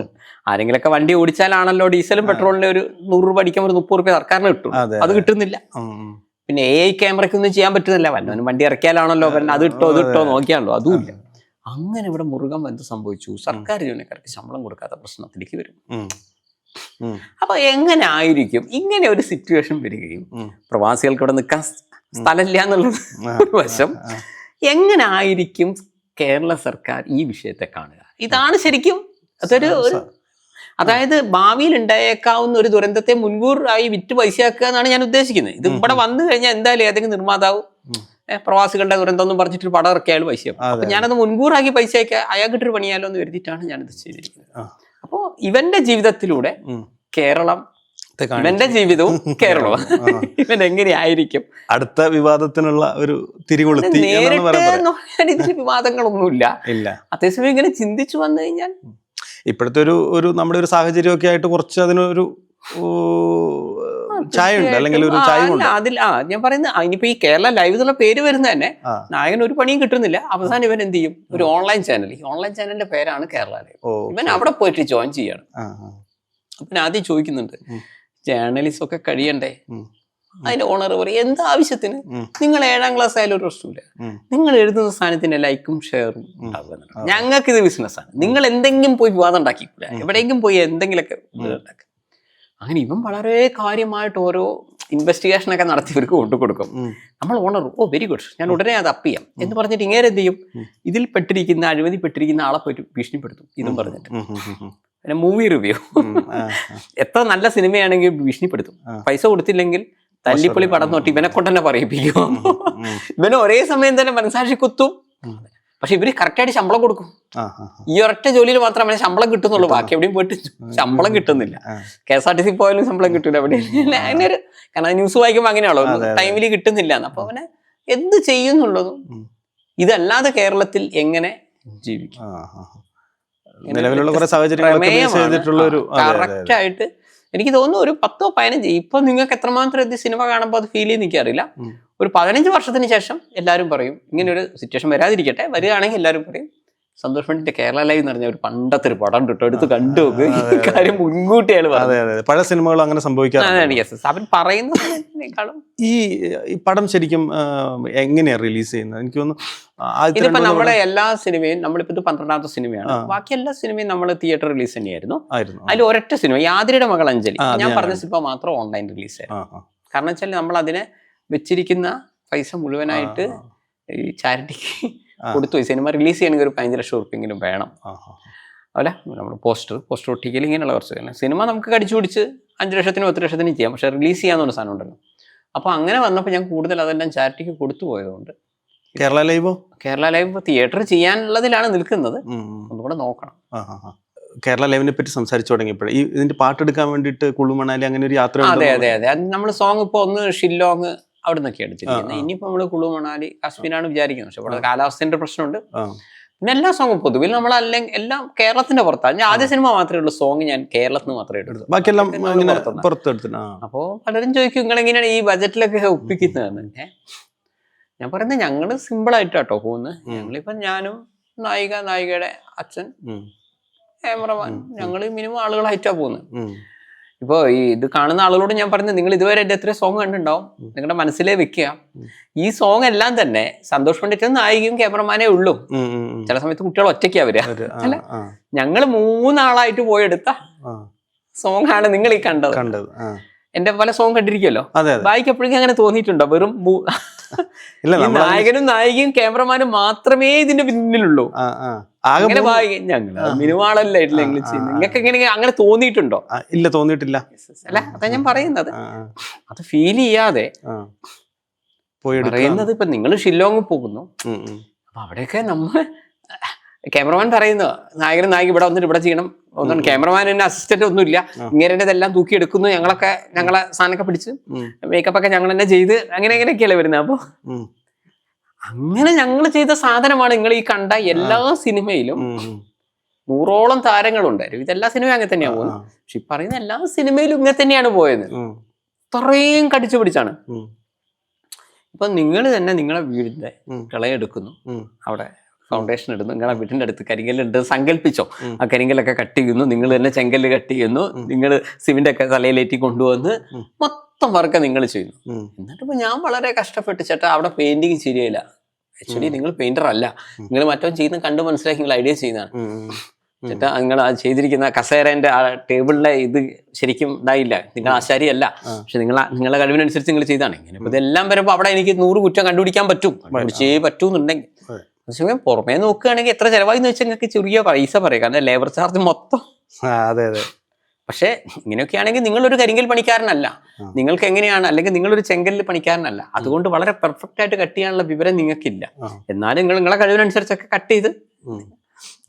ആരെങ്കിലൊക്കെ വണ്ടി ഓടിച്ചാലാണല്ലോ ഡീസലും പെട്രോളിന്റെ ഒരു 100 രൂപ അടിക്കാൻ ഒരു 30 രൂപ സർക്കാരിന് കിട്ടും. അത് കിട്ടുന്നില്ല. പിന്നെ AI ക്യാമറയ്ക്കൊന്നും ചെയ്യാൻ പറ്റുന്നില്ല. വല്ലവനും വണ്ടി ഇറക്കിയാലാണല്ലോ അത് ഇട്ടോ നോക്കിയാണല്ലോ, അതുമില്ല. അങ്ങനെ ഇവിടെ മുറുകൻ എന്ത് സംഭവിച്ചു, സർക്കാർ ജീവനക്കാർക്ക് ശമ്പളം കൊടുക്കാത്ത പ്രശ്നത്തിലേക്ക് വരും. അപ്പൊ എങ്ങനെ ആയിരിക്കും ഇങ്ങനെ ഒരു സിറ്റുവേഷൻ വരികയും പ്രവാസികൾക്ക് ഇവിടെ നിൽക്കാൻ സ്ഥലമില്ല എന്നുള്ളത് ഒരു വശം. എങ്ങനെ ആയിരിക്കും കേരള സർക്കാർ ഈ വിഷയത്തെ കാണുക? ഇതാണ് ശരിക്കും അതൊരു അതായത് ഭാവിയിൽ ഉണ്ടായേക്കാവുന്ന ഒരു ദുരന്തത്തെ മുൻകൂറായി വിറ്റ് പൈസയാക്കുക എന്നാണ് ഞാൻ ഉദ്ദേശിക്കുന്നത്. ഇത് ഇവിടെ വന്നു കഴിഞ്ഞാൽ എന്തായാലും ഏതെങ്കിലും നിർമ്മാതാവ് പ്രവാസികളുടെ ദുരന്തം ഒന്നും പറഞ്ഞിട്ട് പടം ഇറക്കിയാലും പൈസയാവും. അപ്പൊ ഞാനത് മുൻകൂറാക്കി പൈസയൊക്കെ അയാൾക്കിട്ടൊരു പണിയാലോ എന്ന് കരുതിയിട്ടാണ് ഞാനിത് ചെയ്തിരിക്കുന്നത്. അപ്പോ ഇവന്റെ ജീവിതത്തിലൂടെ കേരളം, ഇവന്റെ ജീവിതവും കേരളവും ഇവൻ എങ്ങനെയായിരിക്കും അടുത്ത വിവാദത്തിനുള്ള ഒരു തിരികൊളുത്തി. ഇതിൽ വിവാദങ്ങളൊന്നുമില്ല. അതേസമയം ഇങ്ങനെ ചിന്തിച്ചു വന്നു കഴിഞ്ഞാൽ ഇപ്പോഴത്തെ ഒരു നമ്മുടെ ഒരു സാഹചര്യമൊക്കെ ആയിട്ട് കുറച്ച് അതിനൊരു ചായ ഉണ്ട്, അല്ലെങ്കിൽ ഒരു ചായ അതിൽ ഞാൻ പറയുന്നത് ഇനിയിപ്പോ ഈ കേരള ലൈവ് എന്നുള്ള പേര് വരുന്നത് തന്നെ നായകൻ ഒരു പണിയും കിട്ടുന്നില്ല. അവസാനം ഇവൻ എന്ത് ചെയ്യും, ഒരു ഓൺലൈൻ ചാനൽ, ഈ ഓൺലൈൻ ചാനലിന്റെ പേരാണ് കേരള ലൈവ്. ഇവൻ അവിടെ പോയിട്ട് ജോയിൻ ചെയ്യാണ്. അപ്പൊ ആദ്യം ചോദിക്കുന്നുണ്ട്, ജേർണലിസം ഒക്കെ കഴിയണ്ടേ? അതിന്റെ ഓണർ പറയും, എന്താ ആവശ്യത്തിന്? നിങ്ങൾ 7ാം ക്ലാസ് ആയാലും ഒരു പ്രശ്നമില്ല, നിങ്ങൾ എഴുതുന്ന സാധനത്തിന്റെ ലൈക്കും ഷെയറും ഉണ്ടാകുന്നുണ്ട്. ഞങ്ങൾക്ക് ഇത് ബിസിനസ്സാണ്. നിങ്ങൾ എന്തെങ്കിലും പോയി വിവാദം ഉണ്ടാക്കിക്കൂല, എവിടെയെങ്കിലും പോയി എന്തെങ്കിലുമൊക്കെ ഉണ്ടാക്കുക. അങ്ങനെ ഇവൻ വളരെ കാര്യമായിട്ട് ഓരോ ഇൻവെസ്റ്റിഗേഷനൊക്കെ നടത്തി ഇവർക്ക് കൊണ്ടുകൊടുക്കും. നമ്മൾ ഓണർ വെരി ഗുഡ്, ഞാൻ ഉടനെ അത് അപ്പ് ചെയ്യാം എന്ന് പറഞ്ഞിട്ട് ഇങ്ങനെ എന്ത് ചെയ്യും, ഇതിൽ പെട്ടിരിക്കുന്ന അഴിമതിപ്പെട്ടിരിക്കുന്ന ആളെ പോയിട്ട് ഭീഷണിപ്പെടുത്തും ഇതും പറഞ്ഞിട്ട്. പിന്നെ മൂവി റിവ്യൂ, എത്ര നല്ല സിനിമയാണെങ്കിൽ ഭീഷണിപ്പെടുത്തും. പൈസ കൊടുത്തില്ലെങ്കിൽ തല്ലിപ്പൊളി പടം നോട്ടി ഇവനെ കൊണ്ട് തന്നെ പറയിപ്പിക്കും. ഇവന് ഒരേ സമയം തന്നെ മനസാക്ഷി കുത്തും. പക്ഷെ ഇവര് കറക്റ്റായിട്ട് ശമ്പളം കൊടുക്കും. ഈ ഒരൊറ്റ ജോലിയിൽ മാത്രമേ അവന് ശമ്പളം കിട്ടുന്നുള്ളൂ, ബാക്കി എവിടെയും പോയിട്ട് ശമ്പളം കിട്ടുന്നില്ല. KSRTC പോയാലും ശമ്പളം കിട്ടൂല എവിടെയും. അതിനൊരു കാരണം ന്യൂസ് വായിക്കുമ്പോൾ അങ്ങനെയാണല്ലോ, ടൈമിൽ കിട്ടുന്നില്ല. അപ്പൊ അവനെ എന്ത് ചെയ്യുന്നുള്ളതും ഇതല്ലാതെ കേരളത്തിൽ എങ്ങനെ ജീവിക്കും, നിലവിലുള്ള കുറെ സാഹചര്യങ്ങൾ കറക്റ്റായിട്ട് എനിക്ക് തോന്നുന്നു ഒരു 10-15 ഇപ്പൊ നിങ്ങൾക്ക് എത്രമാത്രം ഇത് സിനിമ കാണുമ്പോൾ അത് ഫീൽ ചെയ്യുന്ന എനിക്കറിയില്ല. ഒരു 15 വർഷത്തിന് ശേഷം എല്ലാവരും പറയും, ഇങ്ങനെ ഒരു സിറ്റുവേഷൻ വരാതിരിക്കട്ടെ, വരികയാണെങ്കിൽ എല്ലാവരും പറയും സന്തോഷ് പണ്ഡിറ്റ് കേരള ലൈവ് എന്ന് പറഞ്ഞ ഒരു പണ്ടത്തെ ഒരു പടം കിട്ടും, എടുത്ത് കണ്ടു നോക്ക്, ഈ കാര്യം മുൻകൂട്ടിയാണ് പറഞ്ഞത്. പഴയ സിനിമകൾ അങ്ങനെ സംഭവിക്കാറുണ്ട്. അവൻ പറയുന്നതിനേക്കാളും ഈ പടം ശരിക്കും എങ്ങനെയാ റിലീസ് ചെയ്യുന്നത്? എനിക്ക് തോന്നുന്നു ഇതിപ്പോ നമ്മളെ എല്ലാ സിനിമയും, നമ്മളിപ്പോ ഇത് 12ാമത്തെ സിനിമയാണ്, ബാക്കി എല്ലാ സിനിമയും നമ്മൾ തിയേറ്റർ റിലീസ് തന്നെയായിരുന്നു. അതിൽ ഒരൊറ്റ സിനിമ യാതിരയുടെ മകൾ അഞ്ജലി, ഞാൻ പറഞ്ഞ സിനിമ മാത്രം ഓൺലൈൻ റിലീസ് ആയിരുന്നു. കാരണം വെച്ചാൽ നമ്മൾ അതിനെ വെച്ചിരിക്കുന്ന പൈസ മുഴുവനായിട്ട് ഈ ചാരിറ്റിക്ക് കൊടുത്തു. ഈ സിനിമ റിലീസ് ചെയ്യണമെങ്കിൽ ഒരു 15 ലക്ഷം ഉറുപ്പിയെങ്കിലും വേണം. അതുപോലെ നമ്മൾ പോസ്റ്റർ ഒട്ടിക്കൽ ഇങ്ങനെയുള്ള കുറച്ച് സിനിമ നമുക്ക് കടിച്ചു പിടിച്ച് 5 ലക്ഷത്തിനും 10 ലക്ഷത്തിനും ചെയ്യാം, പക്ഷെ റിലീസ് ചെയ്യാന്നൊരു സാധനം ഉണ്ടല്ലോ. അപ്പോൾ അങ്ങനെ വന്നപ്പോൾ ഞാൻ കൂടുതൽ അതെല്ലാം ചാരിറ്റിക്ക് കൊടുത്തു പോയതുകൊണ്ട് കേരള ലൈവ് തിയേറ്റർ ചെയ്യാനുള്ളതിലാണ് നിൽക്കുന്നത്. ഒന്നുകൂടെ നോക്കണം. കേരള ലൈവിനെ പറ്റി സംസാരിച്ചു തുടങ്ങിയപ്പോഴേ ഇതിന്റെ പാട്ടെടുക്കാൻ വേണ്ടിയിട്ട് കുളു മണാലി അങ്ങനെ ഒരു യാത്ര. അതെ അത് നമ്മൾ സോങ് ഇപ്പോൾ ഒന്ന് ഷില്ലോങ് അവിടെ നിന്നൊക്കെ എടുത്തിരിക്കുന്നത്. ഇനിയിപ്പോൾ നമ്മൾ കുളു മണാലി കാശ്മീരാണ് വിചാരിക്കുന്നത്. പക്ഷെ ഇവിടെ കാലാവസ്ഥേന്റെ പ്രശ്നമുണ്ട്. പിന്നെ എല്ലാ സോങ്ങും പൊതുവിൽ നമ്മൾ അല്ലെങ്കിൽ എല്ലാം കേരളത്തിന്റെ പുറത്താണ്. ഞാൻ ആദ്യ സിനിമ മാത്രമേ ഉള്ളൂ സോങ് ഞാൻ കേരളത്തിന് മാത്രമേ എടുത്തു, ബാക്കിയെല്ലാം പുറത്തെടുത്തു. അപ്പോൾ പലരും ചോദിക്കും നിങ്ങൾ എങ്ങനെയാണ് ഈ ബജറ്റിലൊക്കെ ഒപ്പിക്കുന്നതെന്ന്. ഞാൻ പറയുന്നത് ഞങ്ങള് സിമ്പിൾ ആയിട്ടാട്ടോ പോകുന്നത്. ഞങ്ങളിപ്പം ഞാനും നായികയുടെ അച്ഛൻ, ക്യാമറമാൻ, ഞങ്ങള് മിനിമം ആളുകളായിട്ടാ പോകുന്നത്. ഇപ്പൊ ഈ ഇത് കാണുന്ന ആളുകളോട് ഞാൻ പറയുന്നത്, നിങ്ങൾ ഇതുവരെ എന്റെ എത്ര സോങ് കണ്ടുണ്ടാവും, നിങ്ങളുടെ മനസ്സിലേ വെക്കുക. ഈ സോങ് എല്ലാം തന്നെ സന്തോഷ് പണ്ഡിറ്റ് നായികയും ക്യാമറമാനേ ഉള്ളൂ. ചില സമയത്ത് കുട്ടികൾ ഒറ്റയ്ക്കാ വരിക. അല്ല, ഞങ്ങള് 3 ആളായിട്ട് പോയെടുത്ത സോങ് ആണ് നിങ്ങൾ ഈ കണ്ടത്. എന്റെ പല സോങ് കണ്ടിരിക്കുമല്ലോ, ബായിക്ക് എപ്പോഴേക്കും അങ്ങനെ തോന്നിയിട്ടുണ്ടോ? വെറും നായകനും നായികയും ക്യാമറമാനും മാത്രമേ ഇതിന്റെ പിന്നിലുള്ളൂ. അങ്ങനെ ഞങ്ങള് മിനിമാളല്ല നിങ്ങൾക്ക് എങ്ങനെ അങ്ങനെ തോന്നിയിട്ടുണ്ടോ? ഇല്ല, തോന്നിയിട്ടില്ല. അല്ല, അതാ ഞാൻ പറയുന്നത്. അത് ഫീൽ ചെയ്യാതെ പറയുന്നത്. ഇപ്പൊ നിങ്ങൾ ഷില്ലോങ് പോകുന്നു, അപ്പൊ അവിടെയൊക്കെ നമ്മൾ ക്യാമറമാൻ പറയുന്നു നായകനും നായിക ഇവിടെ വന്നിട്ട് ഇവിടെ ചെയ്യണം. ഒന്നും ക്യാമറമാൻ തന്നെ അസിസ്റ്റന്റ് ഒന്നുമില്ല, ഇങ്ങനെതെല്ലാം തൂക്കിയെടുക്കുന്നു. ഞങ്ങളെ സാധനമൊക്കെ പിടിച്ച് മേക്കപ്പ് ഒക്കെ ഞങ്ങൾ തന്നെ ചെയ്ത് അങ്ങനെയൊക്കെയല്ലേ വരുന്നത്. അപ്പൊ അങ്ങനെ ഞങ്ങൾ ചെയ്ത സാധനമാണ് നിങ്ങൾ ഈ കണ്ട എല്ലാ സിനിമയിലും. 100ഓളം താരങ്ങളുണ്ട്. ഇതെല്ലാ സിനിമയും അങ്ങനെ തന്നെയാണ് പോകുന്നത്. പക്ഷെ ഈ പറയുന്ന എല്ലാ സിനിമയിലും ഇങ്ങനെ തന്നെയാണ് പോയത്. ഇത്രയും കടിച്ചു പിടിച്ചാണ്. ഇപ്പൊ നിങ്ങൾ തന്നെ നിങ്ങളെ വീടിന്റെ കളയെടുക്കുന്നു, അവിടെ ഫൗണ്ടേഷൻ ഇടുന്നു, നിങ്ങളെ വീടിന്റെ അടുത്ത് കരിങ്കല്ലുണ്ട് സങ്കല്പിച്ചോ. ആ കരിങ്കല്ലൊക്കെ കട്ട് ചെയ്യുന്നു, നിങ്ങൾ തന്നെ ചെങ്കല്ല് കട്ട് ചെയ്യുന്നു, നിങ്ങൾ സിമെന്റ് ഒക്കെ തലയിലേറ്റി കൊണ്ടുവന്ന് മൊത്തം വർക്ക് നിങ്ങൾ ചെയ്യുന്നു. എന്നിട്ട് ഇപ്പൊ ഞാൻ വളരെ കഷ്ടപ്പെട്ട് ചേട്ടാ അവിടെ പെയിന്റിങ് ശരിയല്ല. ആക്ച്വലി നിങ്ങൾ പെയിന്റർ അല്ല, നിങ്ങൾ മറ്റോ ചെയ്യുന്ന കണ്ട് മനസ്സിലാക്കി നിങ്ങൾ ഐഡിയ ചെയ്യുന്നതാണ്. ചേട്ടാ നിങ്ങൾ ആ ചെയ്തിരിക്കുന്ന കസേരന്റെ ആ ടേബിളിലെ ഇത് ശരിക്കും ഇതായില്ല, നിങ്ങൾ ആശാരിയല്ല, പക്ഷെ നിങ്ങളെ കഴിവിനനുസരിച്ച് നിങ്ങൾ ചെയ്താണ്. ഇങ്ങനെ ഇപ്പൊ ഇതെല്ലാം വരുമ്പോ അവിടെ എനിക്ക് 100 കുറ്റം കണ്ടുപിടിക്കാൻ പറ്റും, കണ്ടുപിടിച്ചേ പറ്റൂന്നുണ്ടെങ്കിൽ. പക്ഷേ പുറമേ നോക്കുകയാണെങ്കിൽ എത്ര ചെലവായി എന്ന് വെച്ചാൽ നിങ്ങൾക്ക് ചെറിയ പൈസ പറയാം, കാരണം ലേബർ ചാർജ് മൊത്തം. പക്ഷെ ഇങ്ങനെയൊക്കെയാണെങ്കിൽ നിങ്ങളൊരു കരിങ്കൽ പണിക്കാരനല്ല, നിങ്ങൾക്ക് എങ്ങനെയാണ്, അല്ലെങ്കിൽ നിങ്ങളൊരു ചെങ്കല്ല് പണിക്കാരനല്ല. അതുകൊണ്ട് വളരെ പെർഫെക്റ്റ് ആയിട്ട് കട്ട് ചെയ്യാനുള്ള വിവരം നിങ്ങൾക്കില്ല. എന്നാലും നിങ്ങളെ കഴിവിനനുസരിച്ചൊക്കെ കട്ട് ചെയ്ത്,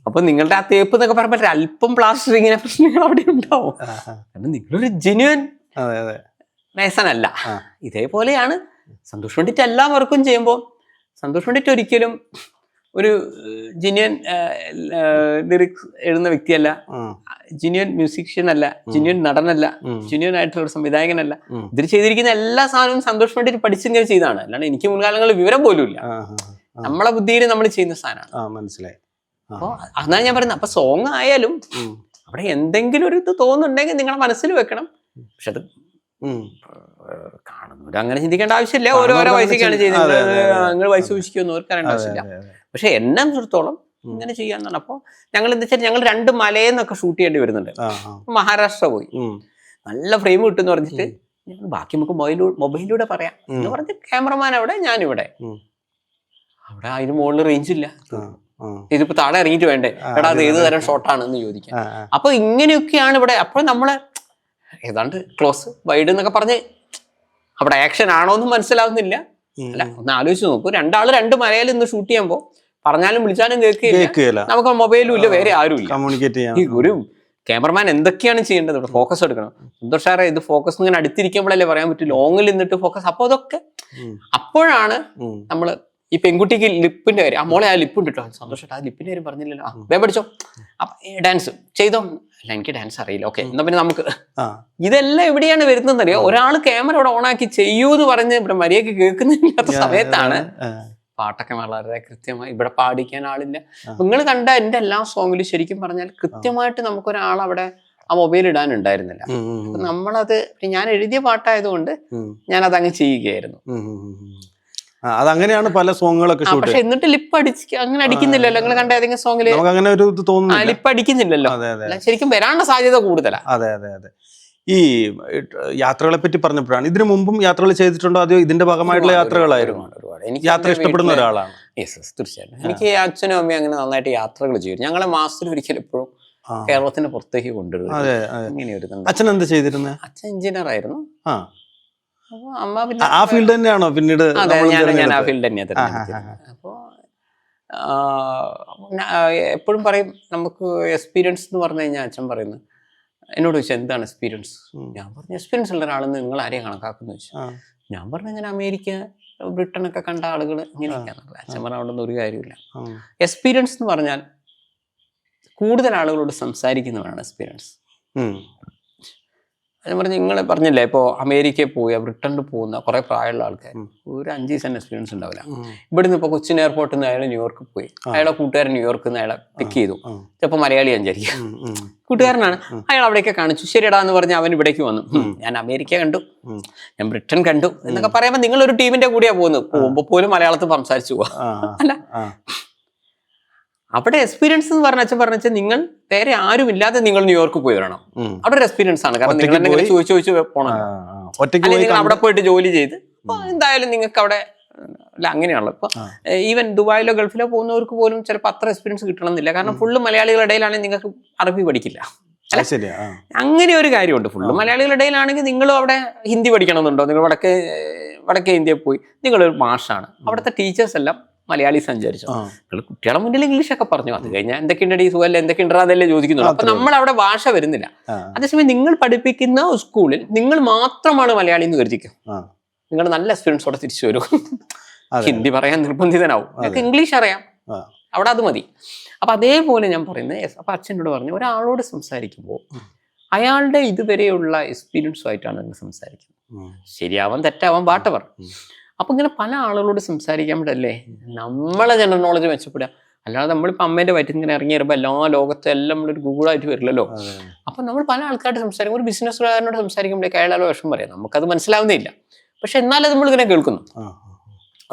അപ്പൊ നിങ്ങളുടെ ആ തേപ്പ് എന്നൊക്കെ പറയുമ്പോൾ അല്പം പ്ലാസ്റ്റർ ഇങ്ങനെ പ്രശ്നങ്ങൾ അവിടെ ഉണ്ടാവും. കാരണം നിങ്ങളൊരു ജെന്യുവൻ മേസനല്ല. ഇതേപോലെയാണ് സന്തോഷ് പണ്ഡിറ്റ് എല്ലാ വർക്കും ചെയ്യുമ്പോൾ സന്തോഷ് പണ്ഡിറ്റ് ഒരിക്കലും ഒരു ജെന്യുവൻ ലിറിക്സ് എഴുതുന്ന വ്യക്തിയല്ല, ജെന്യുവൻ മ്യൂസിഷ്യൻ അല്ല, ജെന്യുവൻ നടനല്ല, ജെന്യുവൻ ആയിട്ടുള്ള ഒരു സംവിധായകനല്ല. ഇതിൽ ചെയ്തിരിക്കുന്ന എല്ലാ സാധനവും സന്തോഷ് പണ്ഡിറ്റ് പഠിച്ചിങ്ങനെ ചെയ്താണ്. അല്ലാണ്ട് എനിക്ക് മുൻകാലങ്ങളിൽ വിവരം പോലും ഇല്ല. നമ്മളെ ബുദ്ധിയിൽ നമ്മൾ ചെയ്യുന്ന സാധനമാണ്. മനസ്സിലായി. അപ്പൊ അതാണ് ഞാൻ പറയുന്നത്. അപ്പൊ സോങ് ആയാലും അവിടെ എന്തെങ്കിലും ഒരു ഇത് തോന്നുന്നുണ്ടെങ്കിൽ നിങ്ങളെ മനസ്സിൽ വെക്കണം. പക്ഷെ അത് കാണുന്നവർ അങ്ങനെ ചിന്തിക്കേണ്ട ആവശ്യമില്ല. ഓരോരോ വയസ്സൊക്കെയാണ് ചെയ്യുന്നത്, നിങ്ങൾ വയസ്സ് സൂക്ഷിക്കുമെന്ന് അവർക്ക് അറിയേണ്ട ആവശ്യമില്ല. പക്ഷെ എന്നെ സംബന്ധിച്ചിടത്തോളം ഇങ്ങനെ ചെയ്യാന്നാണ്. അപ്പോൾ ഞങ്ങൾ എന്താ വെച്ചാൽ ഞങ്ങൾ 2 മലയെന്നൊക്കെ ഷൂട്ട് ചെയ്യേണ്ടി വരുന്നുണ്ട്. മഹാരാഷ്ട്ര പോയി നല്ല ഫ്രെയിം കിട്ടുമെന്ന് പറഞ്ഞിട്ട് ബാക്കി നമുക്ക് മൊബൈലിലൂടെ പറയാം എന്ന് പറഞ്ഞിട്ട് ക്യാമറമാൻ അവിടെ, ഞാനിവിടെ. അവിടെ അതിന് മുകളിൽ റേഞ്ച് ഇല്ല. ഇതിപ്പോ താഴെ ഇറങ്ങിയിട്ട് വേണ്ടേ, എടാ അത് ഏത് തരം ഷോട്ടാണെന്ന് ചോദിക്കാം. അപ്പൊ ഇങ്ങനെയൊക്കെയാണ് ഇവിടെ. അപ്പോൾ നമ്മള് ഏതാണ്ട് ക്ലോസ് വൈഡ് എന്നൊക്കെ പറഞ്ഞ് അവിടെ ആക്ഷൻ ആണോന്നും മനസ്സിലാവുന്നില്ല. അല്ല, ഒന്ന് ആലോചിച്ച് നോക്കൂ, 2 ആള് 2 മലയിൽ നിന്ന് ഷൂട്ട് ചെയ്യുമ്പോ പറഞ്ഞാലും വിളിച്ചാലും കേൾക്കില്ല. നമുക്ക് മൊബൈലും ഇല്ല, വേറെ ആരും ഇല്ല. ഒരു ക്യാമറമാൻ എന്തൊക്കെയാണ് ചെയ്യേണ്ടത്? ഇവിടെ ഫോക്കസ് എടുക്കണം. സന്തോഷാറെ ഇത് ഫോക്കസ് ഇങ്ങനെ അടുത്തിരിക്കുമ്പോഴല്ലേ പറയാൻ പറ്റും. ലോങ്ങിൽ നിന്നിട്ട് ഫോക്കസ്. അപ്പൊ അതൊക്കെ അപ്പോഴാണ് നമ്മള് ഈ പെൺകുട്ടിക്ക് ലിപ്പിന്റെ കാര്യം, ആ മോളെ ആ ലിപ്പ് ഉണ്ട് കേട്ടോ, സന്തോഷമായിട്ട് ആ ലിപ്പിന്റെ കാര്യം പറഞ്ഞില്ലല്ലോ, വേഗം പഠിച്ചോ. ഡാൻസ് ചെയ്തോ, അല്ല എനിക്ക് ഡാൻസ് അറിയില്ല, ഓക്കെ എന്നാ പിന്നെ നമുക്ക്. ആ ഇതെല്ലാം എവിടെയാണ് വരുന്നതെന്നറിയോ? ഒരാൾ ക്യാമറ ഇവിടെ ഓണാക്കി ചെയ്യൂന്ന് പറഞ്ഞ് ഇവിടെ മര്യാദക്ക് കേൾക്കുന്നില്ലാത്ത സമയത്താണ് പാട്ടൊക്കെ വളരെ കൃത്യമായി ഇവിടെ പാടിക്കാൻ ആളില്ല. നിങ്ങൾ കണ്ട എന്റെ എല്ലാ സോങ്ങിലും ശരിക്കും പറഞ്ഞാൽ കൃത്യമായിട്ട് നമുക്കൊരാൾ അവിടെ ആ മൊബൈൽ ഇടാനുണ്ടായിരുന്നില്ല. നമ്മളത് ഞാൻ എഴുതിയ പാട്ടായതുകൊണ്ട് ഞാൻ അതങ്ങ് ചെയ്യുകയായിരുന്നു. അതങ്ങനെയാണ് പല സോങ്ങുകളൊക്കെ ഷൂട്ട്. പക്ഷെ എന്നിട്ട് ലിപ്പ് അങ്ങനെ അടിക്കുന്നില്ലല്ലോ. നിങ്ങൾ കണ്ട ഏതെങ്കിലും സോങ്ങില് അങ്ങനെ ഒരു ഇത് തോന്നുന്നു, ലിപ്പ് അടിക്കുന്നില്ലല്ലോ. ശരിക്കും വരാനുള്ള സാധ്യത കൂടുതലാ. അതെ അതെ അതെ. ഈ യാത്രകളെ പറ്റി പറഞ്ഞപ്പോഴാണ്, ഇതിനു മുമ്പും യാത്രകൾ ചെയ്തിട്ടുണ്ടോ അതോ ഇതിന്റെ ഭാഗമായിട്ടുള്ള യാത്രകളായിരുന്നു? എനിക്ക് യാത്ര ഇഷ്ടപ്പെടുന്ന ഒരാളാണ്. തീർച്ചയായിട്ടും. എനിക്ക് അച്ഛനും അമ്മയും അങ്ങനെ നന്നായിട്ട് യാത്രകൾ ചെയ്യും. ഞങ്ങളെ മാസത്തിൽ ഒരിക്കലും എപ്പോഴും കേരളത്തിന്റെ പുറത്തേക്ക് കൊണ്ടുവരും. അച്ഛൻ എന്ത് ചെയ്തിരുന്നത്? അച്ഛൻ എഞ്ചിനീയർ ആയിരുന്നു. അപ്പൊ അമ്മ പിന്നെ ആ ഫീൽഡ് തന്നെയാണോ പിന്നീട്? ഞാൻ ആ ഫീൽഡ് തന്നെയാണ് തിരഞ്ഞെടുത്തത്. അപ്പോ എപ്പോഴും പറയും നമുക്ക് എക്സ്പീരിയൻസ് എന്ന് പറഞ്ഞു കഴിഞ്ഞാൽ അച്ഛൻ പറയുന്നത് എന്നോട് ചോദിച്ചാൽ എന്താണ് എക്സ്പീരിയൻസ്? ഞാൻ പറഞ്ഞു എക്സ്പീരിയൻസ് ഉള്ള ഒരാളെന്ന് നിങ്ങൾ ആരെയും കണക്കാക്കുന്നു ചോദിച്ചു. ഞാൻ പറഞ്ഞു ഇങ്ങനെ അമേരിക്ക ബ്രിട്ടനൊക്കെ കണ്ട ആളുകൾ ഇങ്ങനെയൊക്കെയാണല്ലോ. അച്ഛൻ പറഞ്ഞ അവിടെ ഒരു കാര്യമില്ല. എക്സ്പീരിയൻസ് എന്ന് പറഞ്ഞാൽ കൂടുതൽ ആളുകളോട് സംസാരിക്കുന്നവരാണ് എക്സ്പീരിയൻസ്. ഞാൻ പറഞ്ഞു നിങ്ങൾ പറഞ്ഞില്ലേ ഇപ്പോൾ അമേരിക്കയിൽ പോയി ബ്രിട്ടനിൽ പോകുന്ന കുറെ പ്രായമുള്ള ആൾക്കാർ ഒരു 5 ദിവസം എക്സ്പീരിയൻസ് ഉണ്ടാവില്ല. ഇവിടുന്ന് ഇപ്പോൾ കൊച്ചിൻ എയർപോർട്ടിൽ നിന്ന് അയാൾ ന്യൂയോർക്ക് പോയി, അയാളെ കൂട്ടുകാരൻ ന്യൂയോർക്കിൽ നിന്ന് അയാളെ പിക്ക് ചെയ്തു. ചിലപ്പോൾ മലയാളി വിചാരിക്കും, കൂട്ടുകാരനാണ്. അയാൾ അവിടേക്ക് കാണിച്ചു, ശരിയടാ എന്ന് പറഞ്ഞ് അവൻ ഇവിടേക്ക് വന്നു. ഞാൻ അമേരിക്ക കണ്ടു, ഞാൻ ബ്രിട്ടൻ കണ്ടു എന്നൊക്കെ പറയുമ്പോൾ നിങ്ങളൊരു ടീമിന്റെ കൂടെയാണ് പോകുന്നത്. പോകുമ്പോൾ പോലും മലയാളത്തിൽ സംസാരിച്ചു പോവാ അല്ല. അവിടെ എക്സ്പീരിയൻസ് എന്ന് പറഞ്ഞാൽ പറഞ്ഞാൽ നിങ്ങൾ വേറെ ആരും ഇല്ലാതെ നിങ്ങൾ ന്യൂയോർക്ക് പോയി വരണം. അവിടെ ഒരു എക്സ്പീരിയൻസ് ആണ്. കാരണം നിങ്ങൾ എന്തെങ്കിലും ചോദിച്ചു പോകണം. അല്ലെങ്കിൽ നിങ്ങൾ അവിടെ പോയിട്ട് ജോലി ചെയ്ത് അപ്പൊ എന്തായാലും നിങ്ങൾക്ക് അവിടെ അല്ല അങ്ങനെയാണല്ലോ. ഇപ്പൊ ഈവൻ ദുബായിലോ ഗൾഫിലോ പോകുന്നവർക്ക് പോലും ചിലപ്പോൾ അത്ര എക്സ്പീരിയൻസ് കിട്ടണമെന്നില്ല. കാരണം ഫുള്ള് മലയാളികളുടെ ഇടയിലാണെങ്കിൽ നിങ്ങൾക്ക് അറബി പഠിക്കില്ല. അങ്ങനെ ഒരു കാര്യമുണ്ട്. ഫുള്ള് മലയാളികളുടെ ഇടയിലാണെങ്കിൽ നിങ്ങൾ അവിടെ ഹിന്ദി പഠിക്കണമെന്നുണ്ടോ? നിങ്ങൾ വടക്കേ ഇന്ത്യയിൽ പോയി നിങ്ങളൊരു ഭാഷയാണ്. അവിടുത്തെ ടീച്ചേഴ്സ് എല്ലാം മലയാളി സഞ്ചരിച്ചു. നിങ്ങൾ കുട്ടികളെ മുന്നിൽ ഇംഗ്ലീഷൊക്കെ പറഞ്ഞു. അത് കഴിഞ്ഞാൽ എന്തൊക്കെയുണ്ട് സുഖമല്ല എന്തൊക്കെയുണ്ടോ അതല്ലേ ചോദിക്കുന്നുള്ളൂ. അപ്പൊ നമ്മൾ അവിടെ ഭാഷ വരുന്നില്ല. അതേസമയം നിങ്ങൾ പഠിപ്പിക്കുന്ന സ്കൂളിൽ നിങ്ങൾ മാത്രമാണ് മലയാളി എന്ന് കരുതിക്കും. നിങ്ങൾ നല്ല എക്സ്പീരിയൻസോടെ തിരിച്ചു വരും. ഹിന്ദി പറയാൻ നിർബന്ധിതനാവും. നിങ്ങൾക്ക് ഇംഗ്ലീഷ് അറിയാം, അവിടെ അത് മതി. അപ്പൊ അതേപോലെ ഞാൻ പറയുന്നത്, അപ്പൊ അച്ഛനോട് പറഞ്ഞു ഒരാളോട് സംസാരിക്കുമ്പോൾ അയാളുടെ ഇതുവരെയുള്ള എക്സ്പീരിയൻസുമായിട്ടാണ് നിങ്ങൾ സംസാരിക്കുന്നത്. ശരിയാവാൻ തെറ്റാവാൻ വാട്ടവർ. അപ്പൊ ഇങ്ങനെ പല ആളുകളോട് സംസാരിക്കാൻ പറ്റല്ലേ നമ്മളെ ജനറൽ നോളജ് മെച്ചപ്പെടുക. അല്ലാതെ നമ്മളിപ്പോൾ അമ്മേന്റെ വയറ്റിൽ ഇങ്ങനെ ഇറങ്ങി വരുമ്പോൾ എല്ലാ ലോകത്തെ എല്ലാം നമ്മളൊരു ഗൂഗിളായിട്ട് വരില്ലല്ലോ. അപ്പൊ നമ്മൾ പല ആൾക്കാരോട് സംസാരിക്കും. ഒരു ബിസിനസ്സുകാരനോട് സംസാരിക്കുമ്പോഴേക്ക് അയാളെ വിഷം പറയാം, നമുക്കത് മനസ്സിലാവുന്നില്ല. പക്ഷെ എന്നാലും നമ്മളിങ്ങനെ കേൾക്കുന്നു.